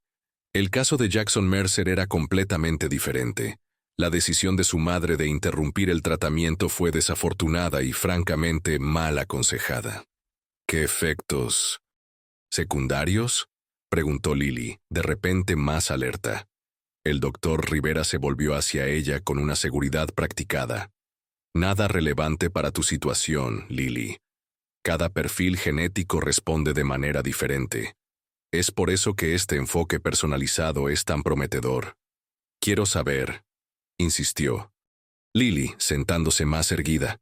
El caso de Jackson Mercer era completamente diferente. La decisión de su madre de interrumpir el tratamiento fue desafortunada y francamente mal aconsejada. ¿Qué efectos secundarios? Preguntó Lily, de repente más alerta. El doctor Rivera se volvió hacia ella con una seguridad practicada. Nada relevante para tu situación, Lily. Cada perfil genético responde de manera diferente. Es por eso que este enfoque personalizado es tan prometedor. Quiero saber, insistió Lily, sentándose más erguida.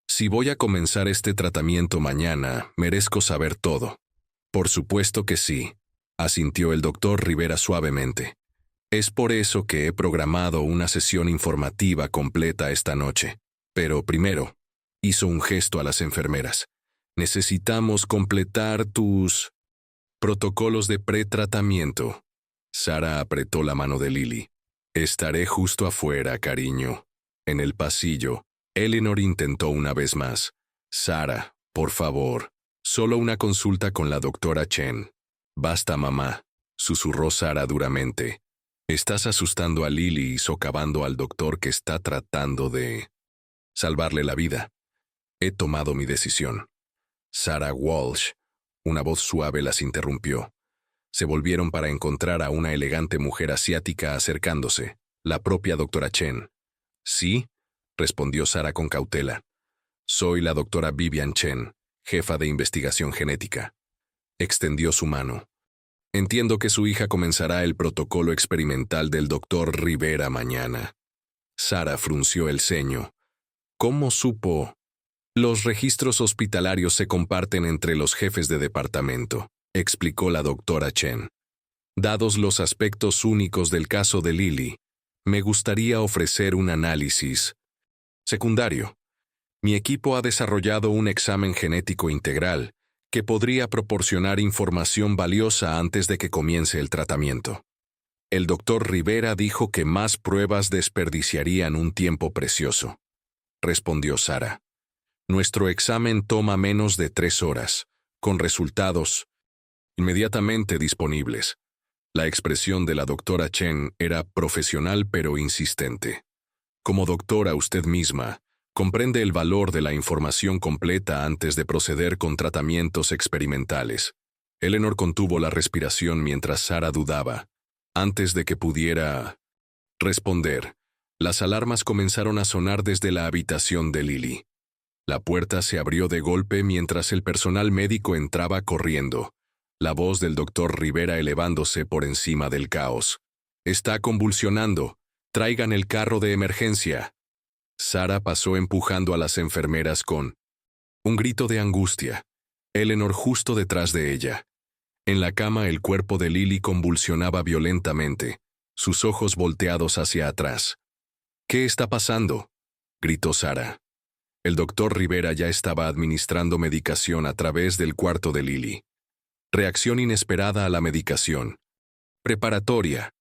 Si voy a comenzar este tratamiento mañana, merezco saber todo. Por supuesto que sí, asintió el doctor Rivera suavemente. Es por eso que he programado una sesión informativa completa esta noche. Pero primero, hizo un gesto a las enfermeras. Necesitamos completar tus protocolos de pretratamiento. Sarah apretó la mano de Lily. Estaré justo afuera, cariño. En el pasillo, Eleanor intentó una vez más. Sarah, por favor, solo una consulta con la doctora Chen. Basta, mamá, susurró Sarah duramente. Estás asustando a Lily y socavando al doctor que está tratando de salvarle la vida. He tomado mi decisión. Sarah Walsh. Una voz suave las interrumpió. Se volvieron para encontrar a una elegante mujer asiática acercándose, la propia doctora Chen. ¿Sí? Respondió Sarah con cautela. Soy la doctora Vivian Chen, jefa de investigación genética. Extendió su mano. Entiendo que su hija comenzará el protocolo experimental del doctor Rivera mañana. Sarah frunció el ceño. ¿Cómo supo? Los registros hospitalarios se comparten entre los jefes de departamento, explicó la doctora Chen. Dados los aspectos únicos del caso de Lily, me gustaría ofrecer un análisis secundario. Mi equipo ha desarrollado un examen genético integral que podría proporcionar información valiosa antes de que comience el tratamiento. El doctor Rivera dijo que más pruebas desperdiciarían un tiempo precioso, respondió Sarah. Nuestro examen toma menos de 3 horas, con resultados inmediatamente disponibles. La expresión de la doctora Chen era profesional pero insistente. Como doctora usted misma, comprende el valor de la información completa antes de proceder con tratamientos experimentales. Eleanor contuvo la respiración mientras Sarah dudaba. Antes de que pudiera responder, las alarmas comenzaron a sonar desde la habitación de Lily. La puerta se abrió de golpe mientras el personal médico entraba corriendo, la voz del doctor Rivera elevándose por encima del caos. «Está convulsionando. Traigan el carro de emergencia». Sara pasó empujando a las enfermeras con un grito de angustia. Eleanor justo detrás de ella. En la cama el cuerpo de Lily convulsionaba violentamente, sus ojos volteados hacia atrás. «¿Qué está pasando?», gritó Sara. El doctor Rivera ya estaba administrando medicación a través del cuarto de Lily. Reacción inesperada a la medicación. Preparatoria.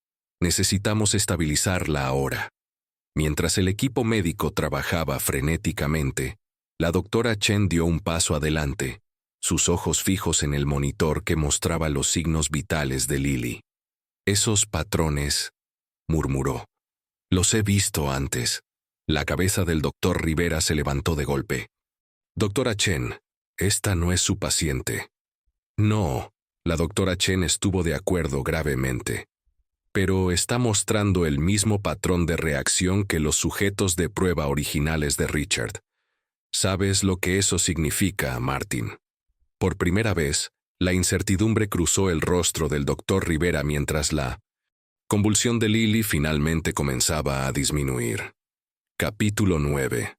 Necesitamos estabilizarla ahora. Mientras el equipo médico trabajaba frenéticamente, la doctora Chen dio un paso adelante, sus ojos fijos en el monitor que mostraba los signos vitales de Lily. «Esos patrones», murmuró. «Los he visto antes». La cabeza del doctor Rivera se levantó de golpe. «Doctora Chen, esta no es su paciente». «No», la doctora Chen estuvo de acuerdo gravemente. «Pero está mostrando el mismo patrón de reacción que los sujetos de prueba originales de Richard. ¿Sabes lo que eso significa, Martin?». Por primera vez, la incertidumbre cruzó el rostro del doctor Rivera mientras la convulsión de Lily finalmente comenzaba a disminuir. Capítulo 9.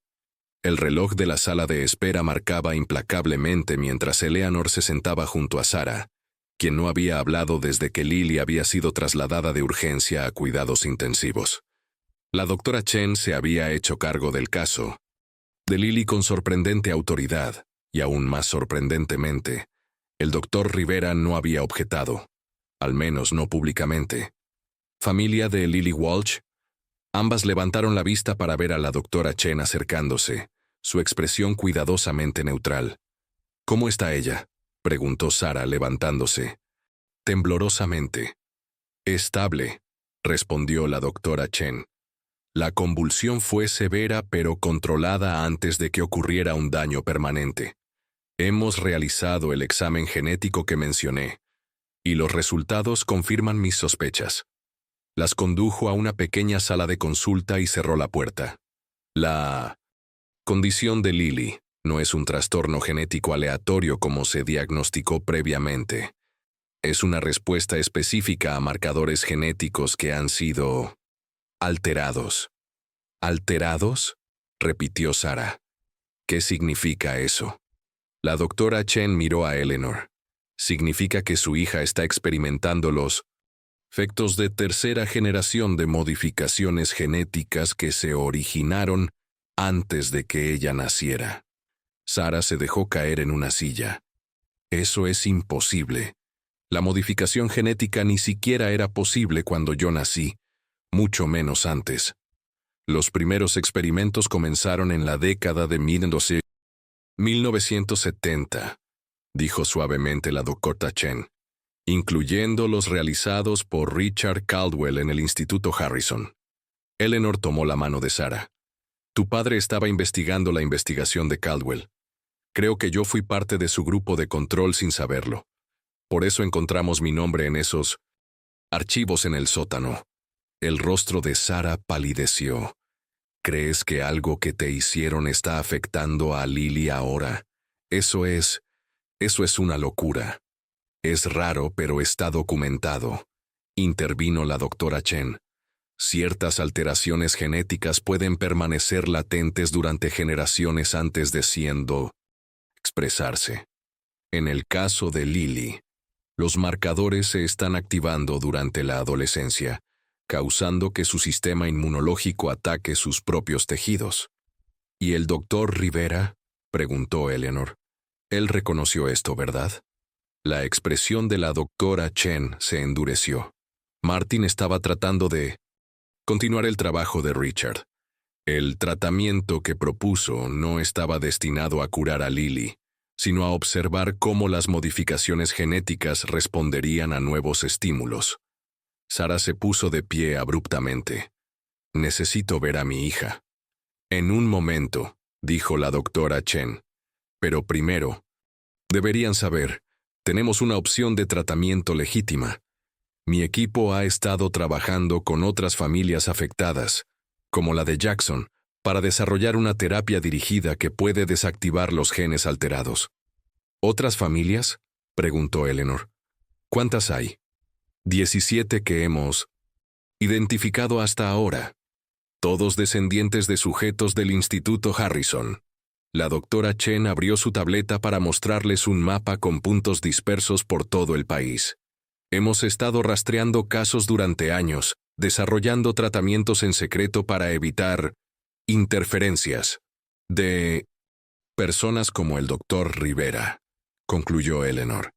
El reloj de la sala de espera marcaba implacablemente mientras Eleanor se sentaba junto a Sara, quien no había hablado desde que Lily había sido trasladada de urgencia a cuidados intensivos. La doctora Chen se había hecho cargo del caso de Lily con sorprendente autoridad, y aún más sorprendentemente, el doctor Rivera no había objetado, al menos no públicamente. «¿Familia de Lily Walsh?». Ambas levantaron la vista para ver a la doctora Chen acercándose, su expresión cuidadosamente neutral. «¿Cómo está ella?», preguntó Sara levantándose. Temblorosamente. «Estable», respondió la doctora Chen. La convulsión fue severa pero controlada antes de que ocurriera un daño permanente. Hemos realizado el examen genético que mencioné, y los resultados confirman mis sospechas. Las condujo a una pequeña sala de consulta y cerró la puerta. La condición de Lily no es un trastorno genético aleatorio como se diagnosticó previamente. Es una respuesta específica a marcadores genéticos que han sido alterados. «¿Alterados?», repitió Sara. «¿Qué significa eso?». La doctora Chen miró a Eleanor. «Significa que su hija está experimentando los efectos de tercera generación de modificaciones genéticas que se originaron antes de que ella naciera». Sara se dejó caer en una silla. «Eso es imposible. La modificación genética ni siquiera era posible cuando yo nací, mucho menos antes. Los primeros experimentos comenzaron en la década de 1970, dijo suavemente la doctora Chen, incluyendo los realizados por Richard Caldwell en el Instituto Harrison. Eleanor tomó la mano de Sara. «Tu padre estaba investigando la investigación de Caldwell. Creo que yo fui parte de su grupo de control sin saberlo. Por eso encontramos mi nombre en esos archivos en el sótano». El rostro de Sara palideció. «¿Crees que algo que te hicieron está afectando a Lily ahora? Eso es una locura». «Es raro, pero está documentado», intervino la doctora Chen. «Ciertas alteraciones genéticas pueden permanecer latentes durante generaciones antes de expresarse. En el caso de Lily, los marcadores se están activando durante la adolescencia, causando que su sistema inmunológico ataque sus propios tejidos». «¿Y el doctor Rivera?», preguntó Eleanor. «Él reconoció esto, ¿verdad?». La expresión de la doctora Chen se endureció. Martin estaba tratando de continuar el trabajo de Richard. El tratamiento que propuso no estaba destinado a curar a Lily, sino a observar cómo las modificaciones genéticas responderían a nuevos estímulos. Sara se puso de pie abruptamente. «Necesito ver a mi hija». «En un momento», dijo la doctora Chen. «Pero primero, deberían saber, tenemos una opción de tratamiento legítima. Mi equipo ha estado trabajando con otras familias afectadas, como la de Jackson, para desarrollar una terapia dirigida que puede desactivar los genes alterados. ¿Otras familias?, preguntó Eleanor. ¿Cuántas hay? 17 que hemos identificado hasta ahora. Todos descendientes de sujetos del Instituto Harrison. La doctora Chen abrió su tableta para mostrarles un mapa con puntos dispersos por todo el país. Hemos estado rastreando casos durante años, desarrollando tratamientos en secreto para evitar interferencias de personas como el doctor Rivera, concluyó Eleanor.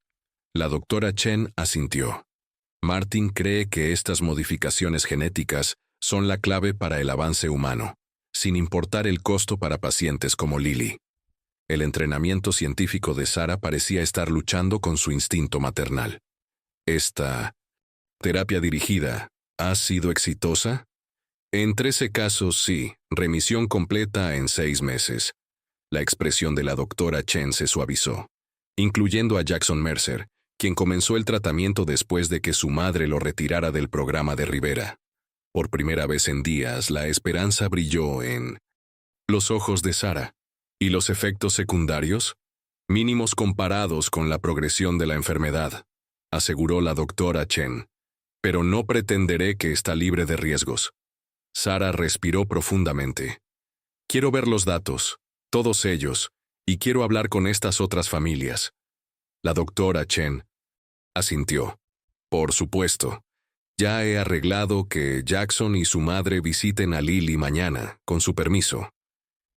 La doctora Chen asintió. Martin cree que estas modificaciones genéticas son la clave para el avance humano, sin importar el costo para pacientes como Lily. El entrenamiento científico de Sarah parecía estar luchando con su instinto maternal. ¿Esta terapia dirigida ha sido exitosa? En 13 casos, sí, remisión completa en 6 meses. La expresión de la doctora Chen se suavizó, incluyendo a Jackson Mercer, quien comenzó el tratamiento después de que su madre lo retirara del programa de Rivera. Por primera vez en días, la esperanza brilló en los ojos de Sarah. ¿Y los efectos secundarios? Mínimos comparados con la progresión de la enfermedad, aseguró la doctora Chen. Pero no pretenderé que está libre de riesgos. Sarah respiró profundamente. Quiero ver los datos, todos ellos, y quiero hablar con estas otras familias. La doctora Chen asintió. Por supuesto. Ya he arreglado que Jackson y su madre visiten a Lily mañana, con su permiso.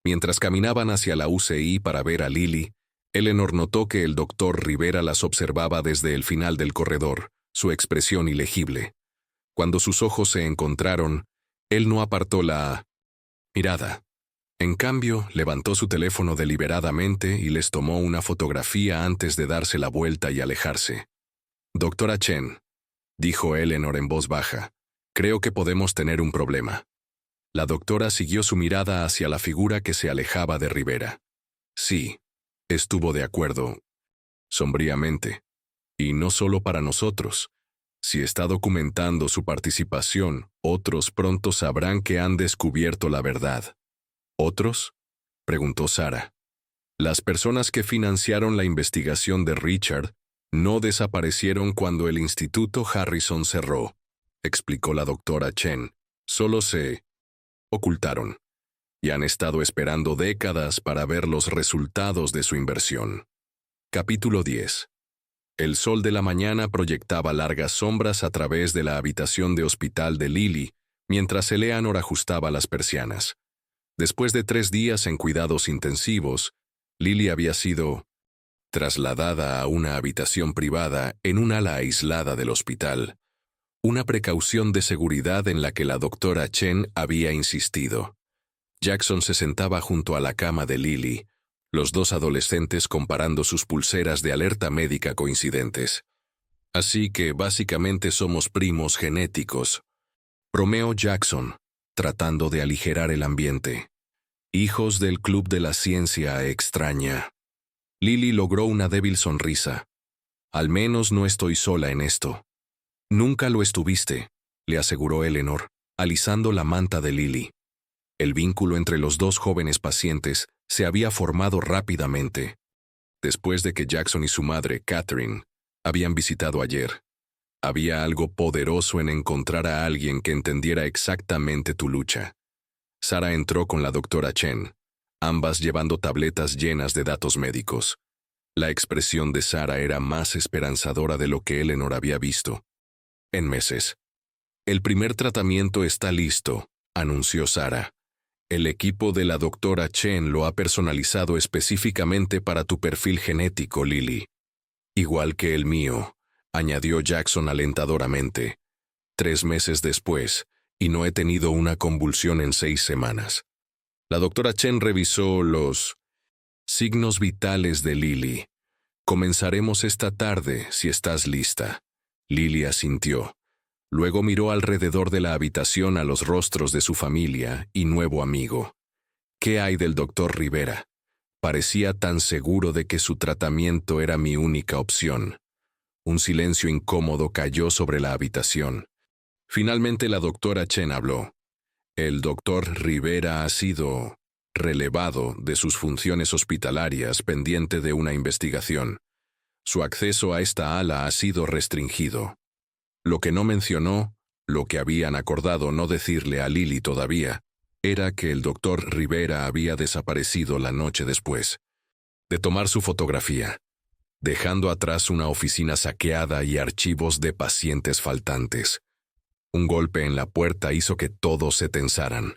Mientras caminaban hacia la UCI para ver a Lily, Eleanor notó que el doctor Rivera las observaba desde el final del corredor, su expresión ilegible. Cuando sus ojos se encontraron, él no apartó la mirada. En cambio, levantó su teléfono deliberadamente y les tomó una fotografía antes de darse la vuelta y alejarse. «Doctora Chen», dijo Eleanor en voz baja, «creo que podemos tener un problema». La doctora siguió su mirada hacia la figura que se alejaba de Rivera. Sí, estuvo de acuerdo, sombríamente. Y no solo para nosotros. Si está documentando su participación, otros pronto sabrán que han descubierto la verdad. ¿Otros?, preguntó Sarah. Las personas que financiaron la investigación de Richard no desaparecieron cuando el Instituto Harrison cerró, explicó la doctora Chen. Solo se ocultaron, y han estado esperando décadas para ver los resultados de su inversión. Capítulo 10. El sol de la mañana proyectaba largas sombras a través de la habitación de hospital de Lily, mientras Eleanor ajustaba las persianas. Después de 3 días en cuidados intensivos, Lily había sido trasladada a una habitación privada en un ala aislada del hospital. Una precaución de seguridad en la que la doctora Chen había insistido. Jackson se sentaba junto a la cama de Lily, los dos adolescentes comparando sus pulseras de alerta médica coincidentes. Así que básicamente somos primos genéticos. Bromeó Jackson, tratando de aligerar el ambiente. Hijos del club de la ciencia extraña. Lily logró una débil sonrisa. Al menos no estoy sola en esto. Nunca lo estuviste, le aseguró Eleanor, alisando la manta de Lily. El vínculo entre los dos jóvenes pacientes se había formado rápidamente, después de que Jackson y su madre, Catherine, habían visitado ayer. Había algo poderoso en encontrar a alguien que entendiera exactamente tu lucha. Sarah entró con la doctora Chen, ambas llevando tabletas llenas de datos médicos. La expresión de Sarah era más esperanzadora de lo que Eleanor había visto en meses. «El primer tratamiento está listo», anunció Sarah. «El equipo de la doctora Chen lo ha personalizado específicamente para tu perfil genético, Lily. Igual que el mío», añadió Jackson alentadoramente. 3 meses después, y no he tenido una convulsión en 6 semanas. La doctora Chen revisó los signos vitales de Lily. «Comenzaremos esta tarde, si estás lista». Lily asintió. Luego miró alrededor de la habitación a los rostros de su familia y nuevo amigo. ¿Qué hay del doctor Rivera? Parecía tan seguro de que su tratamiento era mi única opción. Un silencio incómodo cayó sobre la habitación. Finalmente la doctora Chen habló. El doctor Rivera ha sido relevado de sus funciones hospitalarias pendiente de una investigación. Su acceso a esta ala ha sido restringido. Lo que no mencionó, lo que habían acordado no decirle a Lily todavía, era que el doctor Rivera había desaparecido la noche después de tomar su fotografía, dejando atrás una oficina saqueada y archivos de pacientes faltantes. Un golpe en la puerta hizo que todos se tensaran.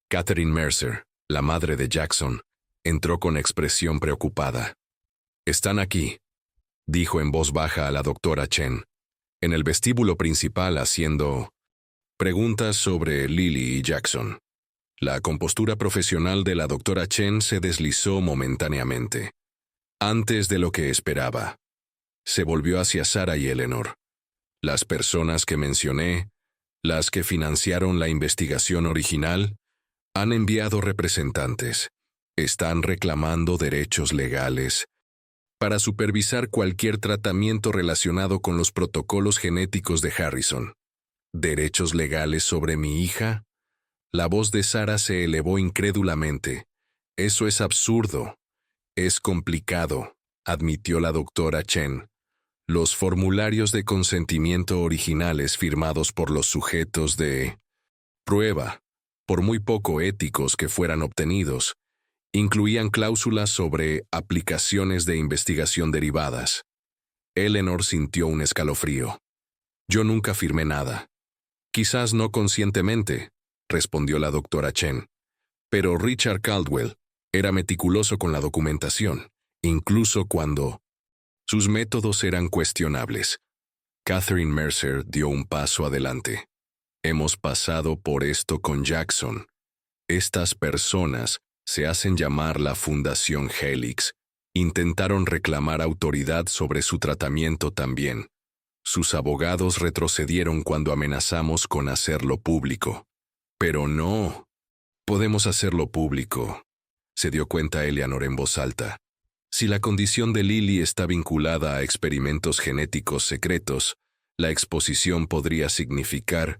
Catherine Mercer, la madre de Jackson, entró con expresión preocupada. «Están aquí», dijo en voz baja a la doctora Chen, en el vestíbulo principal haciendo preguntas sobre Lily y Jackson. La compostura profesional de la doctora Chen se deslizó momentáneamente. Antes de lo que esperaba. Se volvió hacia Sarah y Eleanor. Las personas que mencioné, las que financiaron la investigación original, han enviado representantes. Están reclamando derechos legales para supervisar cualquier tratamiento relacionado con los protocolos genéticos de Harrison. ¿Derechos legales sobre mi hija? La voz de Sarah se elevó incrédulamente. Eso es absurdo. Es complicado, admitió la doctora Chen. Los formularios de consentimiento originales firmados por los sujetos de prueba, por muy poco éticos que fueran obtenidos, incluían cláusulas sobre aplicaciones de investigación derivadas. Eleanor sintió un escalofrío. Yo nunca firmé nada. Quizás no conscientemente, respondió la doctora Chen. Pero Richard Caldwell era meticuloso con la documentación, incluso cuando sus métodos eran cuestionables. Catherine Mercer dio un paso adelante. Hemos pasado por esto con Jackson. Estas personas se hacen llamar la Fundación Helix. Intentaron reclamar autoridad sobre su tratamiento también. Sus abogados retrocedieron cuando amenazamos con hacerlo público. Pero no. Podemos hacerlo público, se dio cuenta Eleanor en voz alta. Si la condición de Lily está vinculada a experimentos genéticos secretos, la exposición podría significar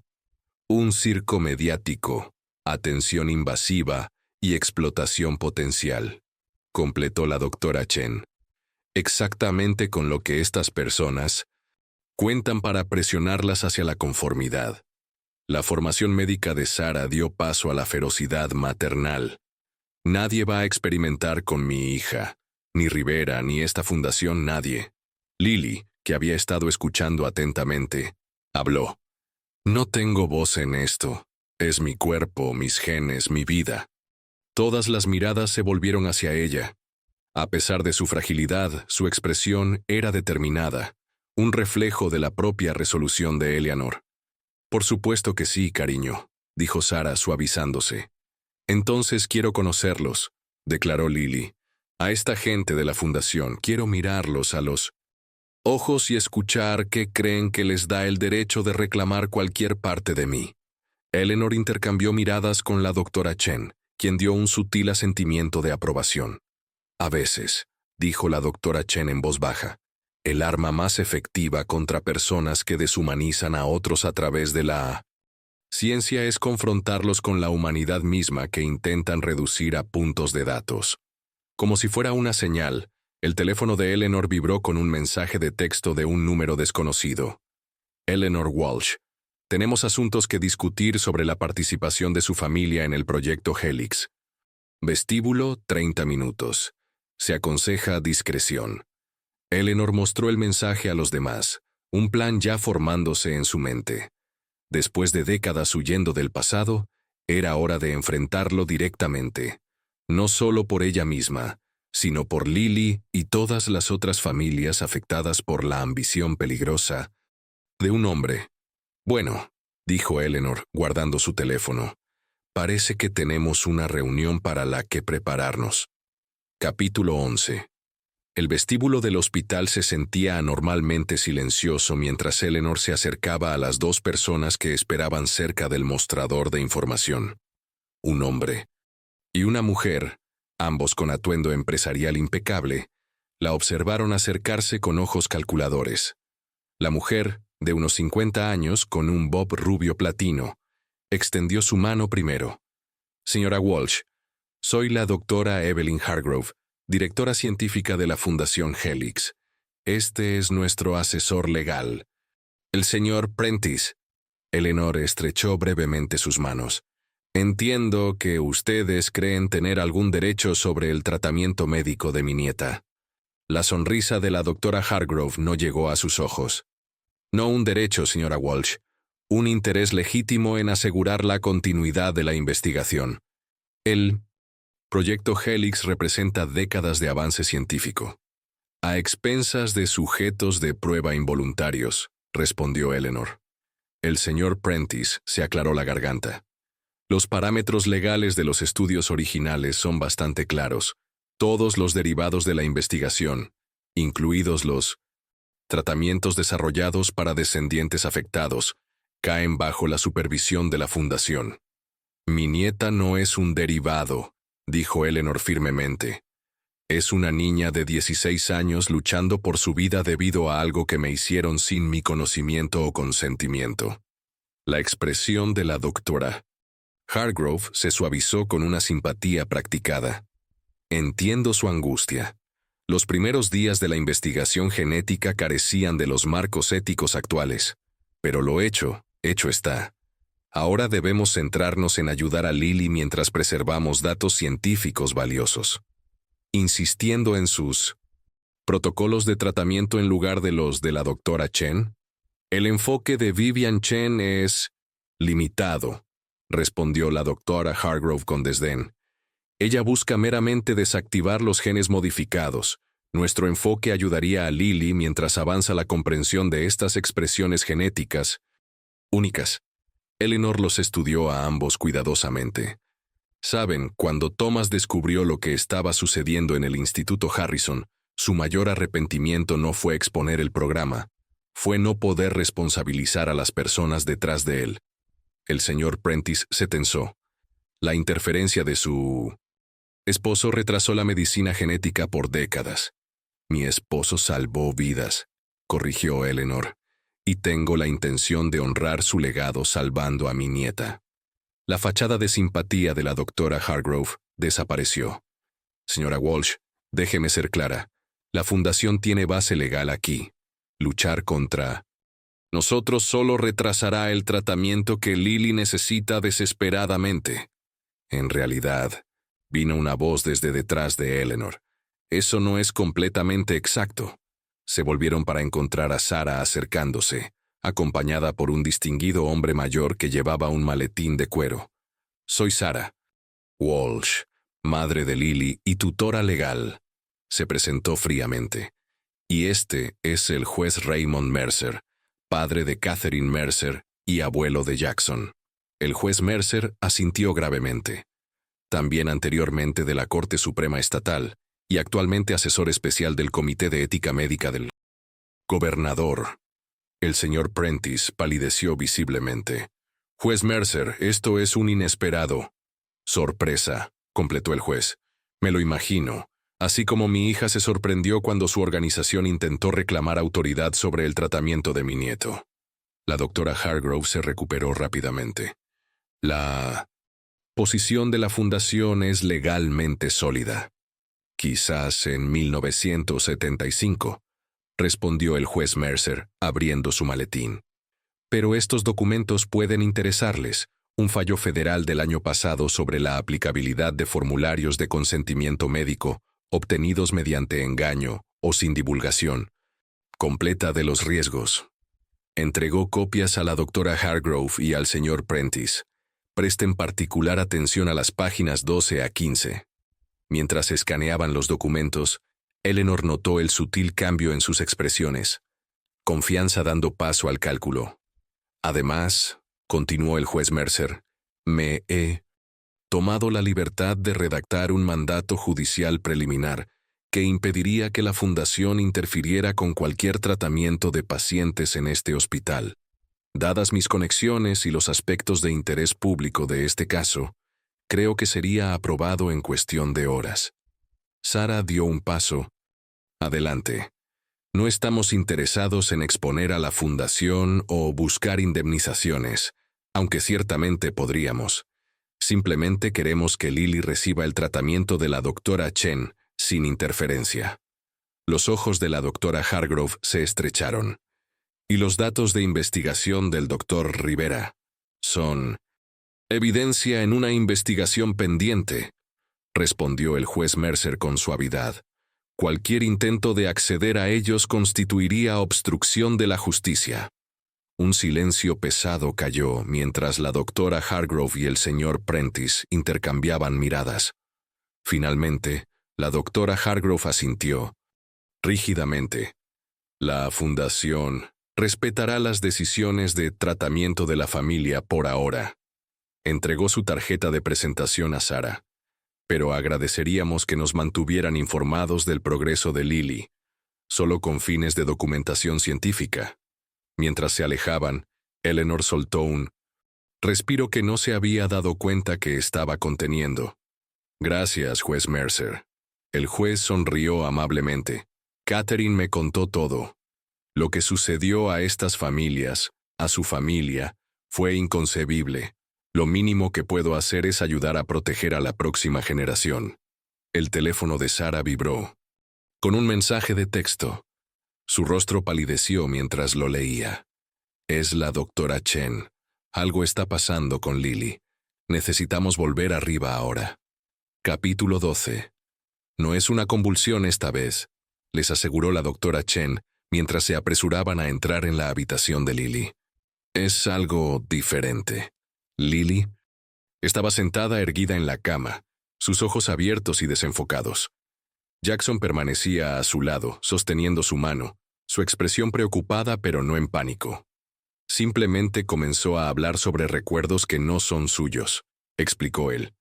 un circo mediático, atención invasiva y explotación potencial, completó la doctora Chen. Exactamente con lo que estas personas cuentan para presionarlas hacia la conformidad. La formación médica de Sarah dio paso a la ferocidad maternal. Nadie va a experimentar con mi hija, ni Rivera, ni esta fundación, nadie. Lily, que había estado escuchando atentamente, habló. No tengo voz en esto. Es mi cuerpo, mis genes, mi vida. Todas las miradas se volvieron hacia ella. A pesar de su fragilidad, su expresión era determinada, un reflejo de la propia resolución de Eleanor. Por supuesto que sí, cariño, dijo Sarah suavizándose. Entonces quiero conocerlos, declaró Lily. A esta gente de la fundación quiero mirarlos a los ojos y escuchar qué creen que les da el derecho de reclamar cualquier parte de mí. Eleanor intercambió miradas con la doctora Chen, quien dio un sutil asentimiento de aprobación. A veces, dijo la doctora Chen en voz baja, el arma más efectiva contra personas que deshumanizan a otros a través de la ciencia es confrontarlos con la humanidad misma que intentan reducir a puntos de datos. Como si fuera una señal, el teléfono de Eleanor vibró con un mensaje de texto de un número desconocido. Eleanor Walsh. Tenemos asuntos que discutir sobre la participación de su familia en el proyecto Helix. Vestíbulo, 30 minutos. Se aconseja discreción. Eleanor mostró el mensaje a los demás, un plan ya formándose en su mente. Después de décadas huyendo del pasado, era hora de enfrentarlo directamente, no solo por ella misma, sino por Lily y todas las otras familias afectadas por la ambición peligrosa de un hombre. Bueno, dijo Eleanor, guardando su teléfono, parece que tenemos una reunión para la que prepararnos. Capítulo 11. El vestíbulo del hospital se sentía anormalmente silencioso mientras Eleanor se acercaba a las dos personas que esperaban cerca del mostrador de información. Un hombre y una mujer, ambos con atuendo empresarial impecable, la observaron acercarse con ojos calculadores. La mujer, de unos 50 años, con un bob rubio platino, Extendió su mano primero. Señora Walsh, soy la doctora Evelyn Hargrove, directora científica de la Fundación Helix. Este es nuestro asesor legal, el señor Prentice. Eleanor estrechó brevemente sus manos. Entiendo que ustedes creen tener algún derecho sobre el tratamiento médico de mi nieta. La sonrisa de la doctora Hargrove no llegó a sus ojos. No un derecho, señora Walsh. Un interés legítimo en asegurar la continuidad de la investigación. El proyecto Helix representa décadas de avance científico. A expensas de sujetos de prueba involuntarios, respondió Eleanor. El señor Prentice se aclaró la garganta. Los parámetros legales de los estudios originales son bastante claros. Todos los derivados de la investigación, incluidos los tratamientos desarrollados para descendientes afectados, caen bajo la supervisión de la Fundación. Mi nieta no es un derivado, dijo Eleanor firmemente. Es una niña de 16 años luchando por su vida debido a algo que me hicieron sin mi conocimiento o consentimiento. La expresión de la doctora Hargrove se suavizó con una simpatía practicada. Entiendo su angustia. Los primeros días de la investigación genética carecían de los marcos éticos actuales. Pero lo hecho está. Ahora debemos centrarnos en ayudar a Lily mientras preservamos datos científicos valiosos. Insistiendo en sus protocolos de tratamiento en lugar de los de la doctora Chen, el enfoque de Vivian Chen es limitado, respondió la doctora Hargrove con desdén. Ella busca meramente desactivar los genes modificados. Nuestro enfoque ayudaría a Lily mientras avanza la comprensión de estas expresiones genéticas únicas. Eleanor los estudió a ambos cuidadosamente. Saben, cuando Thomas descubrió lo que estaba sucediendo en el Instituto Harrison, su mayor arrepentimiento no fue exponer el programa, fue no poder responsabilizar a las personas detrás de él. El señor Prentice se tensó. La interferencia de su esposo retrasó la medicina genética por décadas. Mi esposo salvó vidas, corrigió Eleanor, y tengo la intención de honrar su legado salvando a mi nieta. La fachada de simpatía de la doctora Hargrove desapareció. Señora Walsh, déjeme ser clara. La Fundación tiene base legal aquí. Luchar contra nosotros solo retrasará el tratamiento que Lily necesita desesperadamente. En realidad, vino una voz desde detrás de Eleanor. Eso no es completamente exacto. Se volvieron para encontrar a Sarah acercándose, acompañada por un distinguido hombre mayor que llevaba un maletín de cuero. Soy Sarah Walsh, madre de Lily y tutora legal, se presentó fríamente. Y este es el juez Raymond Mercer, padre de Catherine Mercer y abuelo de Jackson. El juez Mercer asintió gravemente. También anteriormente de la Corte Suprema Estatal y actualmente asesor especial del Comité de Ética Médica del gobernador. El señor Prentice palideció visiblemente. Juez Mercer, esto es un inesperado sorpresa, completó el juez. Me lo imagino, así como mi hija se sorprendió cuando su organización intentó reclamar autoridad sobre el tratamiento de mi nieto. La doctora Hargrove se recuperó rápidamente. La posición de la Fundación es legalmente sólida. Quizás en 1975, respondió el juez Mercer, abriendo su maletín. Pero estos documentos pueden interesarles. Un fallo federal del año pasado sobre la aplicabilidad de formularios de consentimiento médico obtenidos mediante engaño o sin divulgación completa de los riesgos. Entregó copias a la doctora Hargrove y al señor Prentice. Presten particular atención a las páginas 12 a 15. Mientras escaneaban los documentos, Eleanor notó el sutil cambio en sus expresiones. Confianza dando paso al cálculo. Además, continuó el juez Mercer, me he tomado la libertad de redactar un mandato judicial preliminar que impediría que la Fundación interfiriera con cualquier tratamiento de pacientes en este hospital. Dadas mis conexiones y los aspectos de interés público de este caso, creo que sería aprobado en cuestión de horas. Sarah dio un paso adelante. No estamos interesados en exponer a la Fundación o buscar indemnizaciones. aunque ciertamente podríamos. Simplemente queremos que Lily reciba el tratamiento de la doctora Chen, sin interferencia. Los ojos de la doctora Hargrove se estrecharon. Y los datos de investigación del doctor Rivera son evidencia en una investigación pendiente, respondió el juez Mercer con suavidad. Cualquier intento de acceder a ellos constituiría obstrucción de la justicia. Un silencio pesado cayó mientras la doctora Hargrove y el señor Prentice intercambiaban miradas. Finalmente, la doctora Hargrove asintió, rígidamente. La Fundación respetará las decisiones de tratamiento de la familia por ahora. Entregó su tarjeta de presentación a Sarah. Pero agradeceríamos que nos mantuvieran informados del progreso de Lily, solo con fines de documentación científica. Mientras se alejaban, Eleanor soltó un respiro que no se había dado cuenta que estaba conteniendo. Gracias, juez Mercer. El juez sonrió amablemente. Catherine me contó todo. Lo que sucedió a estas familias, a su familia, fue inconcebible. Lo mínimo que puedo hacer es ayudar a proteger a la próxima generación. El teléfono de Sarah vibró. Con un mensaje de texto. Su rostro palideció mientras lo leía. Es la doctora Chen. Algo está pasando con Lily. Necesitamos volver arriba ahora. Capítulo 12. No es una convulsión esta vez, les aseguró la doctora Chen mientras se apresuraban a entrar en la habitación de Lily. Es algo diferente. Lily estaba sentada erguida en la cama, sus ojos abiertos y desenfocados. Jackson permanecía a su lado, sosteniendo su mano, su expresión preocupada pero no en pánico. Simplemente comenzó a hablar sobre recuerdos que no son suyos, explicó él.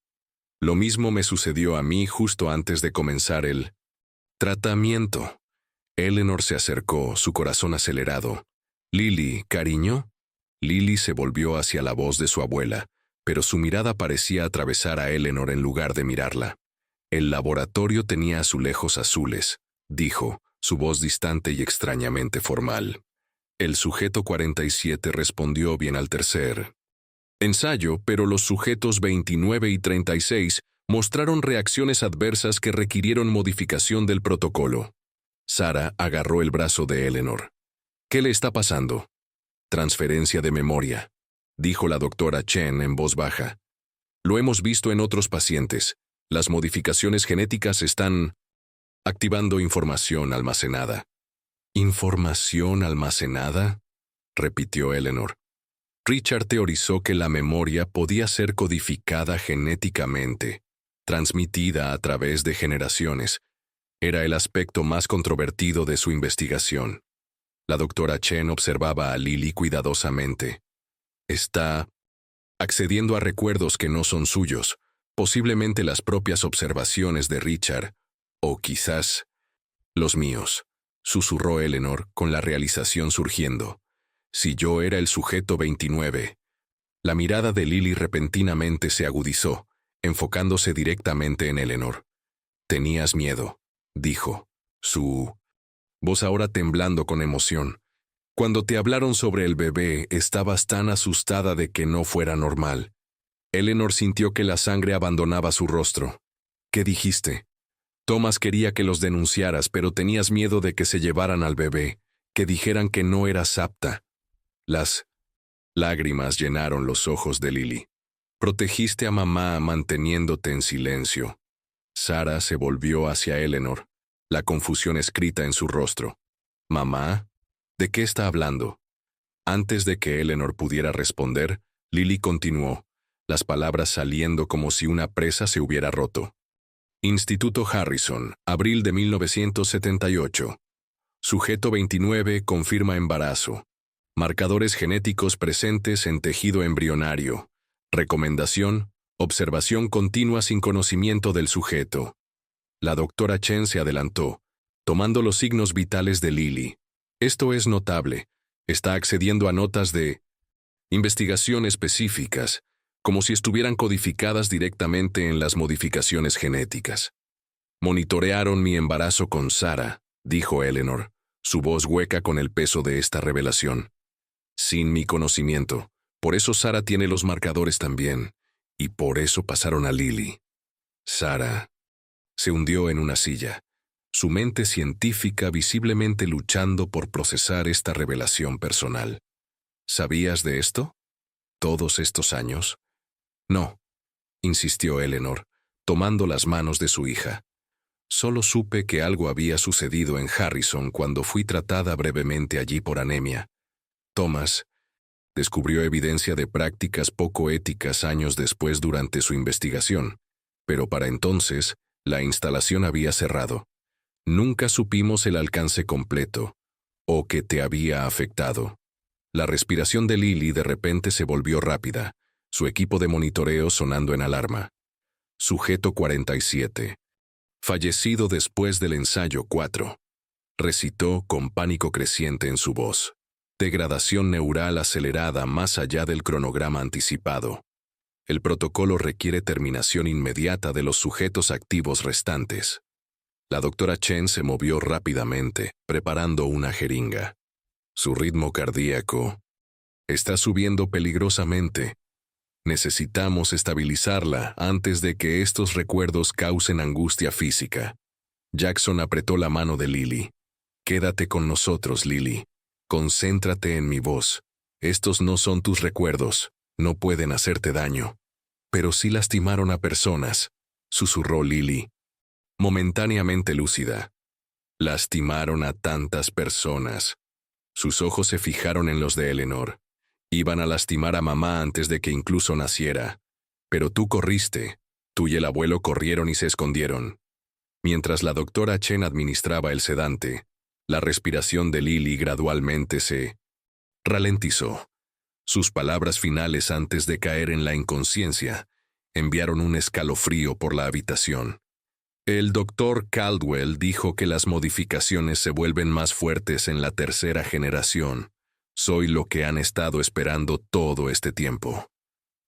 Lo mismo me sucedió a mí justo antes de comenzar el tratamiento. Eleanor se acercó, su corazón acelerado. Lily, cariño. Lily se volvió hacia la voz de su abuela, pero su mirada parecía atravesar a Eleanor en lugar de mirarla. El laboratorio tenía azulejos azules, dijo, su voz distante y extrañamente formal. El sujeto 47 respondió bien al tercer ensayo, pero los sujetos 29 y 36 mostraron reacciones adversas que requirieron modificación del protocolo. Sarah agarró el brazo de Eleanor. ¿Qué le está pasando? Transferencia de memoria, dijo la doctora Chen en voz baja. Lo hemos visto en otros pacientes. Las modificaciones genéticas están activando información almacenada. ¿Información almacenada?, repitió Eleanor. Richard teorizó que la memoria podía ser codificada genéticamente, transmitida a través de generaciones. Era el aspecto más controvertido de su investigación. La doctora Chen observaba a Lily cuidadosamente. Está accediendo a recuerdos que no son suyos, posiblemente las propias observaciones de Richard, o quizás los míos, susurró Eleanor con la realización surgiendo. Si yo era el sujeto 29. La mirada de Lily repentinamente se agudizó, enfocándose directamente en Eleanor. Tenías miedo, dijo, su voz ahora temblando con emoción. Cuando te hablaron sobre el bebé, estabas tan asustada de que no fuera normal. Eleanor sintió que la sangre abandonaba su rostro. ¿Qué dijiste? Thomas quería que los denunciaras, pero tenías miedo de que se llevaran al bebé, que dijeran que no eras apta. Las lágrimas llenaron los ojos de Lily. Protegiste a mamá manteniéndote en silencio. Sarah se volvió hacia Eleanor, la confusión escrita en su rostro. ¿Mamá? ¿De qué está hablando? Antes de que Eleanor pudiera responder, Lily continuó, las palabras saliendo como si una presa se hubiera roto. Instituto Harrison, abril de 1978. Sujeto 29 confirma embarazo. Marcadores genéticos presentes en tejido embrionario. Recomendación: observación continua sin conocimiento del sujeto. La doctora Chen se adelantó, tomando los signos vitales de Lily. Esto es notable. Está accediendo a notas de investigación específicas, como si estuvieran codificadas directamente en las modificaciones genéticas. Monitorearon mi embarazo con Sarah, dijo Eleanor, su voz hueca con el peso de esta revelación. Sin mi conocimiento, Por eso Sara tiene los marcadores también, y por eso pasaron a Lily. Sara se hundió en una silla, su mente científica visiblemente luchando por procesar esta revelación personal. ¿Sabías de esto? ¿Todos estos años? No, insistió Eleanor, tomando las manos de su hija. Solo supe que algo había sucedido en Harrison cuando fui tratada brevemente allí por anemia. Thomas descubrió evidencia de prácticas poco éticas años después durante su investigación, pero para entonces la instalación había cerrado. Nunca supimos el alcance completo, o que te había afectado. La respiración de Lily de repente se volvió rápida, su equipo de monitoreo sonando en alarma. Sujeto 47. Fallecido después del ensayo 4. Recitó con pánico creciente en su voz. Degradación neural acelerada más allá del cronograma anticipado. El protocolo requiere terminación inmediata de los sujetos activos restantes. La doctora Chen se movió rápidamente, preparando una jeringa. Su ritmo cardíaco está subiendo peligrosamente. Necesitamos estabilizarla antes de que estos recuerdos causen angustia física. Jackson apretó la mano de Lily. Quédate con nosotros, Lily. Concéntrate en mi voz. Estos no son tus recuerdos. No pueden hacerte daño. Pero sí lastimaron a personas, susurró Lily, momentáneamente lúcida. Lastimaron a tantas personas. Sus ojos se fijaron en los de Eleanor. Iban a lastimar a mamá antes de que incluso naciera. Pero tú corriste. Tú y el abuelo corrieron y se escondieron. Mientras la doctora Chen administraba el sedante, la respiración de Lily gradualmente se ralentizó. Sus palabras finales antes de caer en la inconsciencia enviaron un escalofrío por la habitación. El doctor Caldwell dijo que las modificaciones se vuelven más fuertes en la tercera generación. Soy lo que han estado esperando todo este tiempo.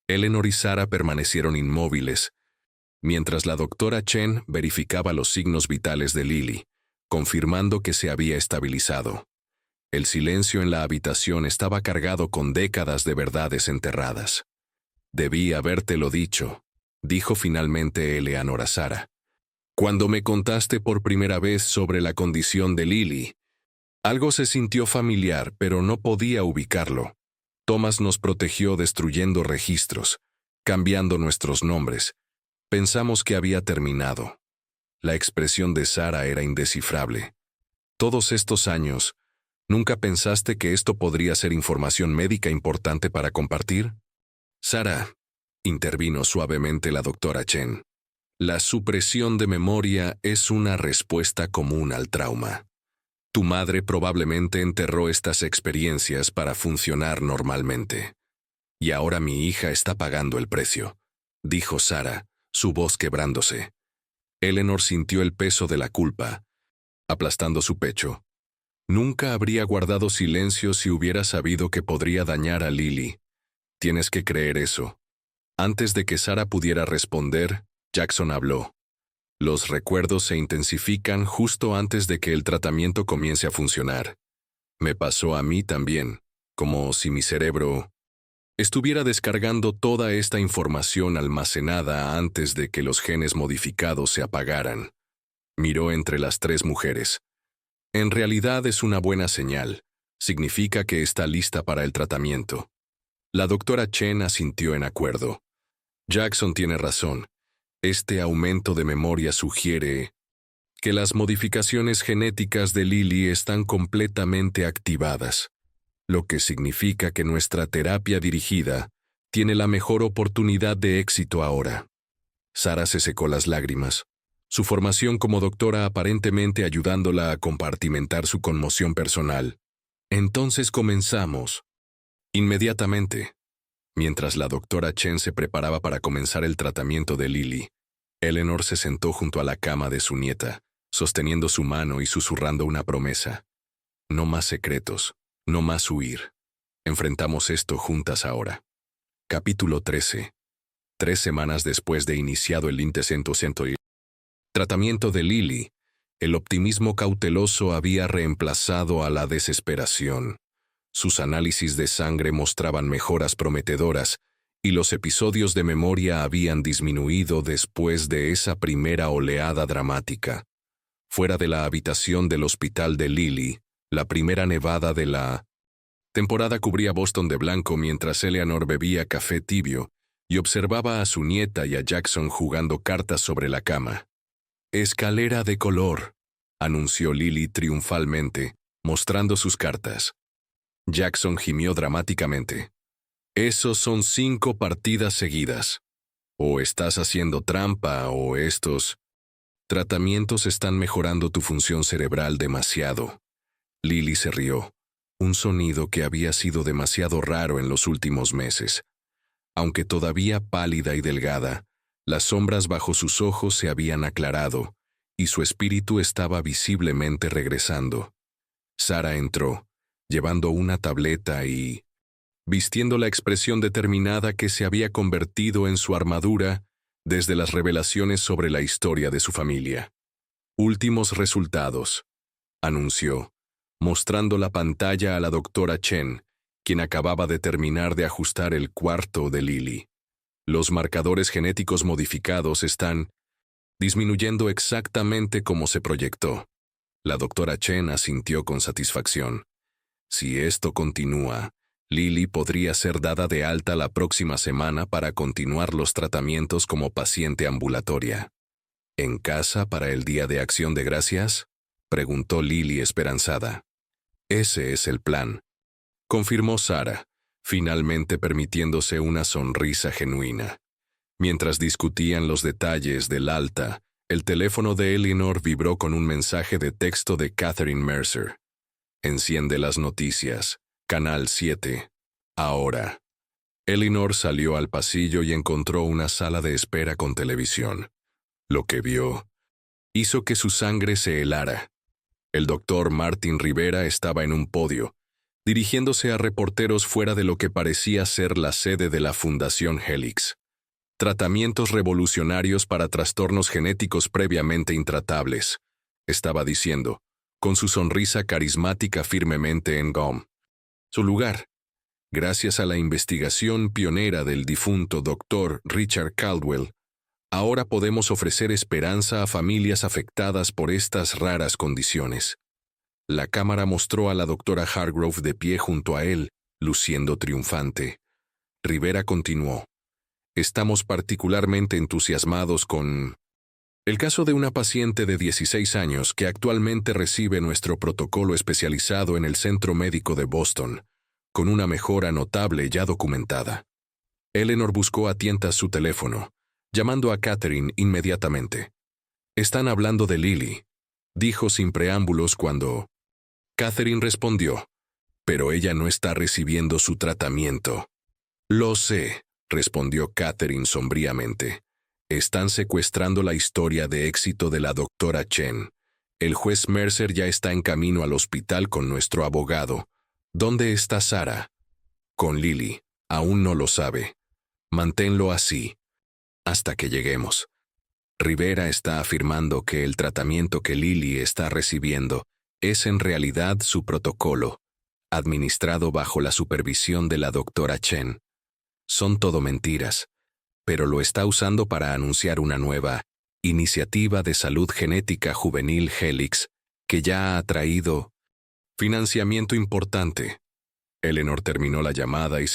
Eleanor y Sara permanecieron inmóviles, mientras la doctora Chen verificaba los signos vitales de Lily, confirmando que se había estabilizado. El silencio en la habitación estaba cargado con décadas de verdades enterradas. Debí habértelo dicho, dijo finalmente Eleanor a Sara. Cuando me contaste por primera vez sobre la condición de Lily, algo se sintió familiar, pero no podía ubicarlo. Thomas nos protegió destruyendo registros, cambiando nuestros nombres. Pensamos que había terminado. La expresión de Sara era indescifrable. Todos estos años, ¿nunca pensaste que esto podría ser información médica importante para compartir? Sara, intervino suavemente la doctora Chen. La supresión de memoria es una respuesta común al trauma. Tu madre probablemente enterró estas experiencias para funcionar normalmente. Y ahora mi hija está pagando el precio, dijo Sara, su voz quebrándose. Eleanor sintió el peso de la culpa, aplastando su pecho. Nunca habría guardado silencio si hubiera sabido que podría dañar a Lily. Tienes que creer eso. Antes de que Sara pudiera responder, Jackson habló. Los recuerdos se intensifican justo antes de que el tratamiento comience a funcionar. Me pasó a mí también, como si mi cerebro estuviera descargando toda esta información almacenada antes de que los genes modificados se apagaran. Miró entre las tres mujeres. En realidad es una buena señal. Significa que está lista para el tratamiento. La doctora Chen asintió en acuerdo. Jackson tiene razón. Este aumento de memoria sugiere que las modificaciones genéticas de Lily están completamente activadas, lo que significa que nuestra terapia dirigida tiene la mejor oportunidad de éxito ahora. Sara se secó las lágrimas, su formación como doctora aparentemente ayudándola a compartimentar su conmoción personal. Entonces comenzamos. Inmediatamente. Mientras la doctora Chen se preparaba para comenzar el tratamiento de Lily, Eleanor se sentó junto a la cama de su nieta, sosteniendo su mano y susurrando una promesa. No más secretos, no más huir. Enfrentamos esto juntas ahora. Capítulo 13. 3 semanas después de iniciado el tratamiento de Lily, el optimismo cauteloso había reemplazado a la desesperación. Sus análisis de sangre mostraban mejoras prometedoras y los episodios de memoria habían disminuido después de esa primera oleada dramática. Fuera de la habitación del hospital de Lily, la primera nevada de la temporada cubría Boston de blanco mientras Eleanor bebía café tibio y observaba a su nieta y a Jackson jugando cartas sobre la cama. «Escalera de color», anunció Lily triunfalmente, mostrando sus cartas. Jackson gimió dramáticamente. «Esos son 5 partidas seguidas. O estás haciendo trampa o estos tratamientos están mejorando tu función cerebral demasiado». Lily se rió, un sonido que había sido demasiado raro en los últimos meses. Aunque todavía pálida y delgada, las sombras bajo sus ojos se habían aclarado y su espíritu estaba visiblemente regresando. Sara entró, llevando una tableta y, vistiendo la expresión determinada que se había convertido en su armadura desde las revelaciones sobre la historia de su familia. «Últimos resultados», anunció, mostrando la pantalla a la doctora Chen, quien acababa de terminar de ajustar el cuarto de Lily. «Los marcadores genéticos modificados están disminuyendo exactamente como se proyectó». La doctora Chen asintió con satisfacción. «Si esto continúa, Lily podría ser dada de alta la próxima semana para continuar los tratamientos como paciente ambulatoria». «¿En casa para el Día de Acción de Gracias?», preguntó Lily esperanzada. «Ese es el plan», confirmó Sara, finalmente permitiéndose una sonrisa genuina. Mientras discutían los detalles del alta, el teléfono de Eleanor vibró con un mensaje de texto de Catherine Mercer. «Enciende las noticias. Canal 7. Ahora». Eleanor salió al pasillo y encontró una sala de espera con televisión. Lo que vio hizo que su sangre se helara. El doctor Martin Rivera estaba en un podio, dirigiéndose a reporteros fuera de lo que parecía ser la sede de la Fundación Helix. «Tratamientos revolucionarios para trastornos genéticos previamente intratables», estaba diciendo, con su sonrisa carismática firmemente en GOM. Su lugar. Gracias a la investigación pionera del difunto Dr. Richard Caldwell, ahora podemos ofrecer esperanza a familias afectadas por estas raras condiciones. La cámara mostró a la doctora Hargrove de pie junto a él, luciendo triunfante. Rivera continuó. «Estamos particularmente entusiasmados con el caso de una paciente de 16 años que actualmente recibe nuestro protocolo especializado en el Centro Médico de Boston, con una mejora notable ya documentada». Eleanor buscó a tientas su teléfono, llamando a Catherine inmediatamente. «Están hablando de Lily», dijo sin preámbulos cuando Catherine respondió. «Pero ella no está recibiendo su tratamiento». «Lo sé», respondió Catherine sombríamente. «Están secuestrando la historia de éxito de la doctora Chen. El juez Mercer ya está en camino al hospital con nuestro abogado. ¿Dónde está Sara?» «Con Lily. Aún no lo sabe. Manténlo así hasta que lleguemos». Rivera está afirmando que el tratamiento que Lily está recibiendo es en realidad su protocolo, administrado bajo la supervisión de la doctora Chen. Son todo mentiras, pero lo está usando para anunciar una nueva iniciativa de salud genética juvenil Helix que ya ha atraído financiamiento importante. Eleanor terminó la llamada y se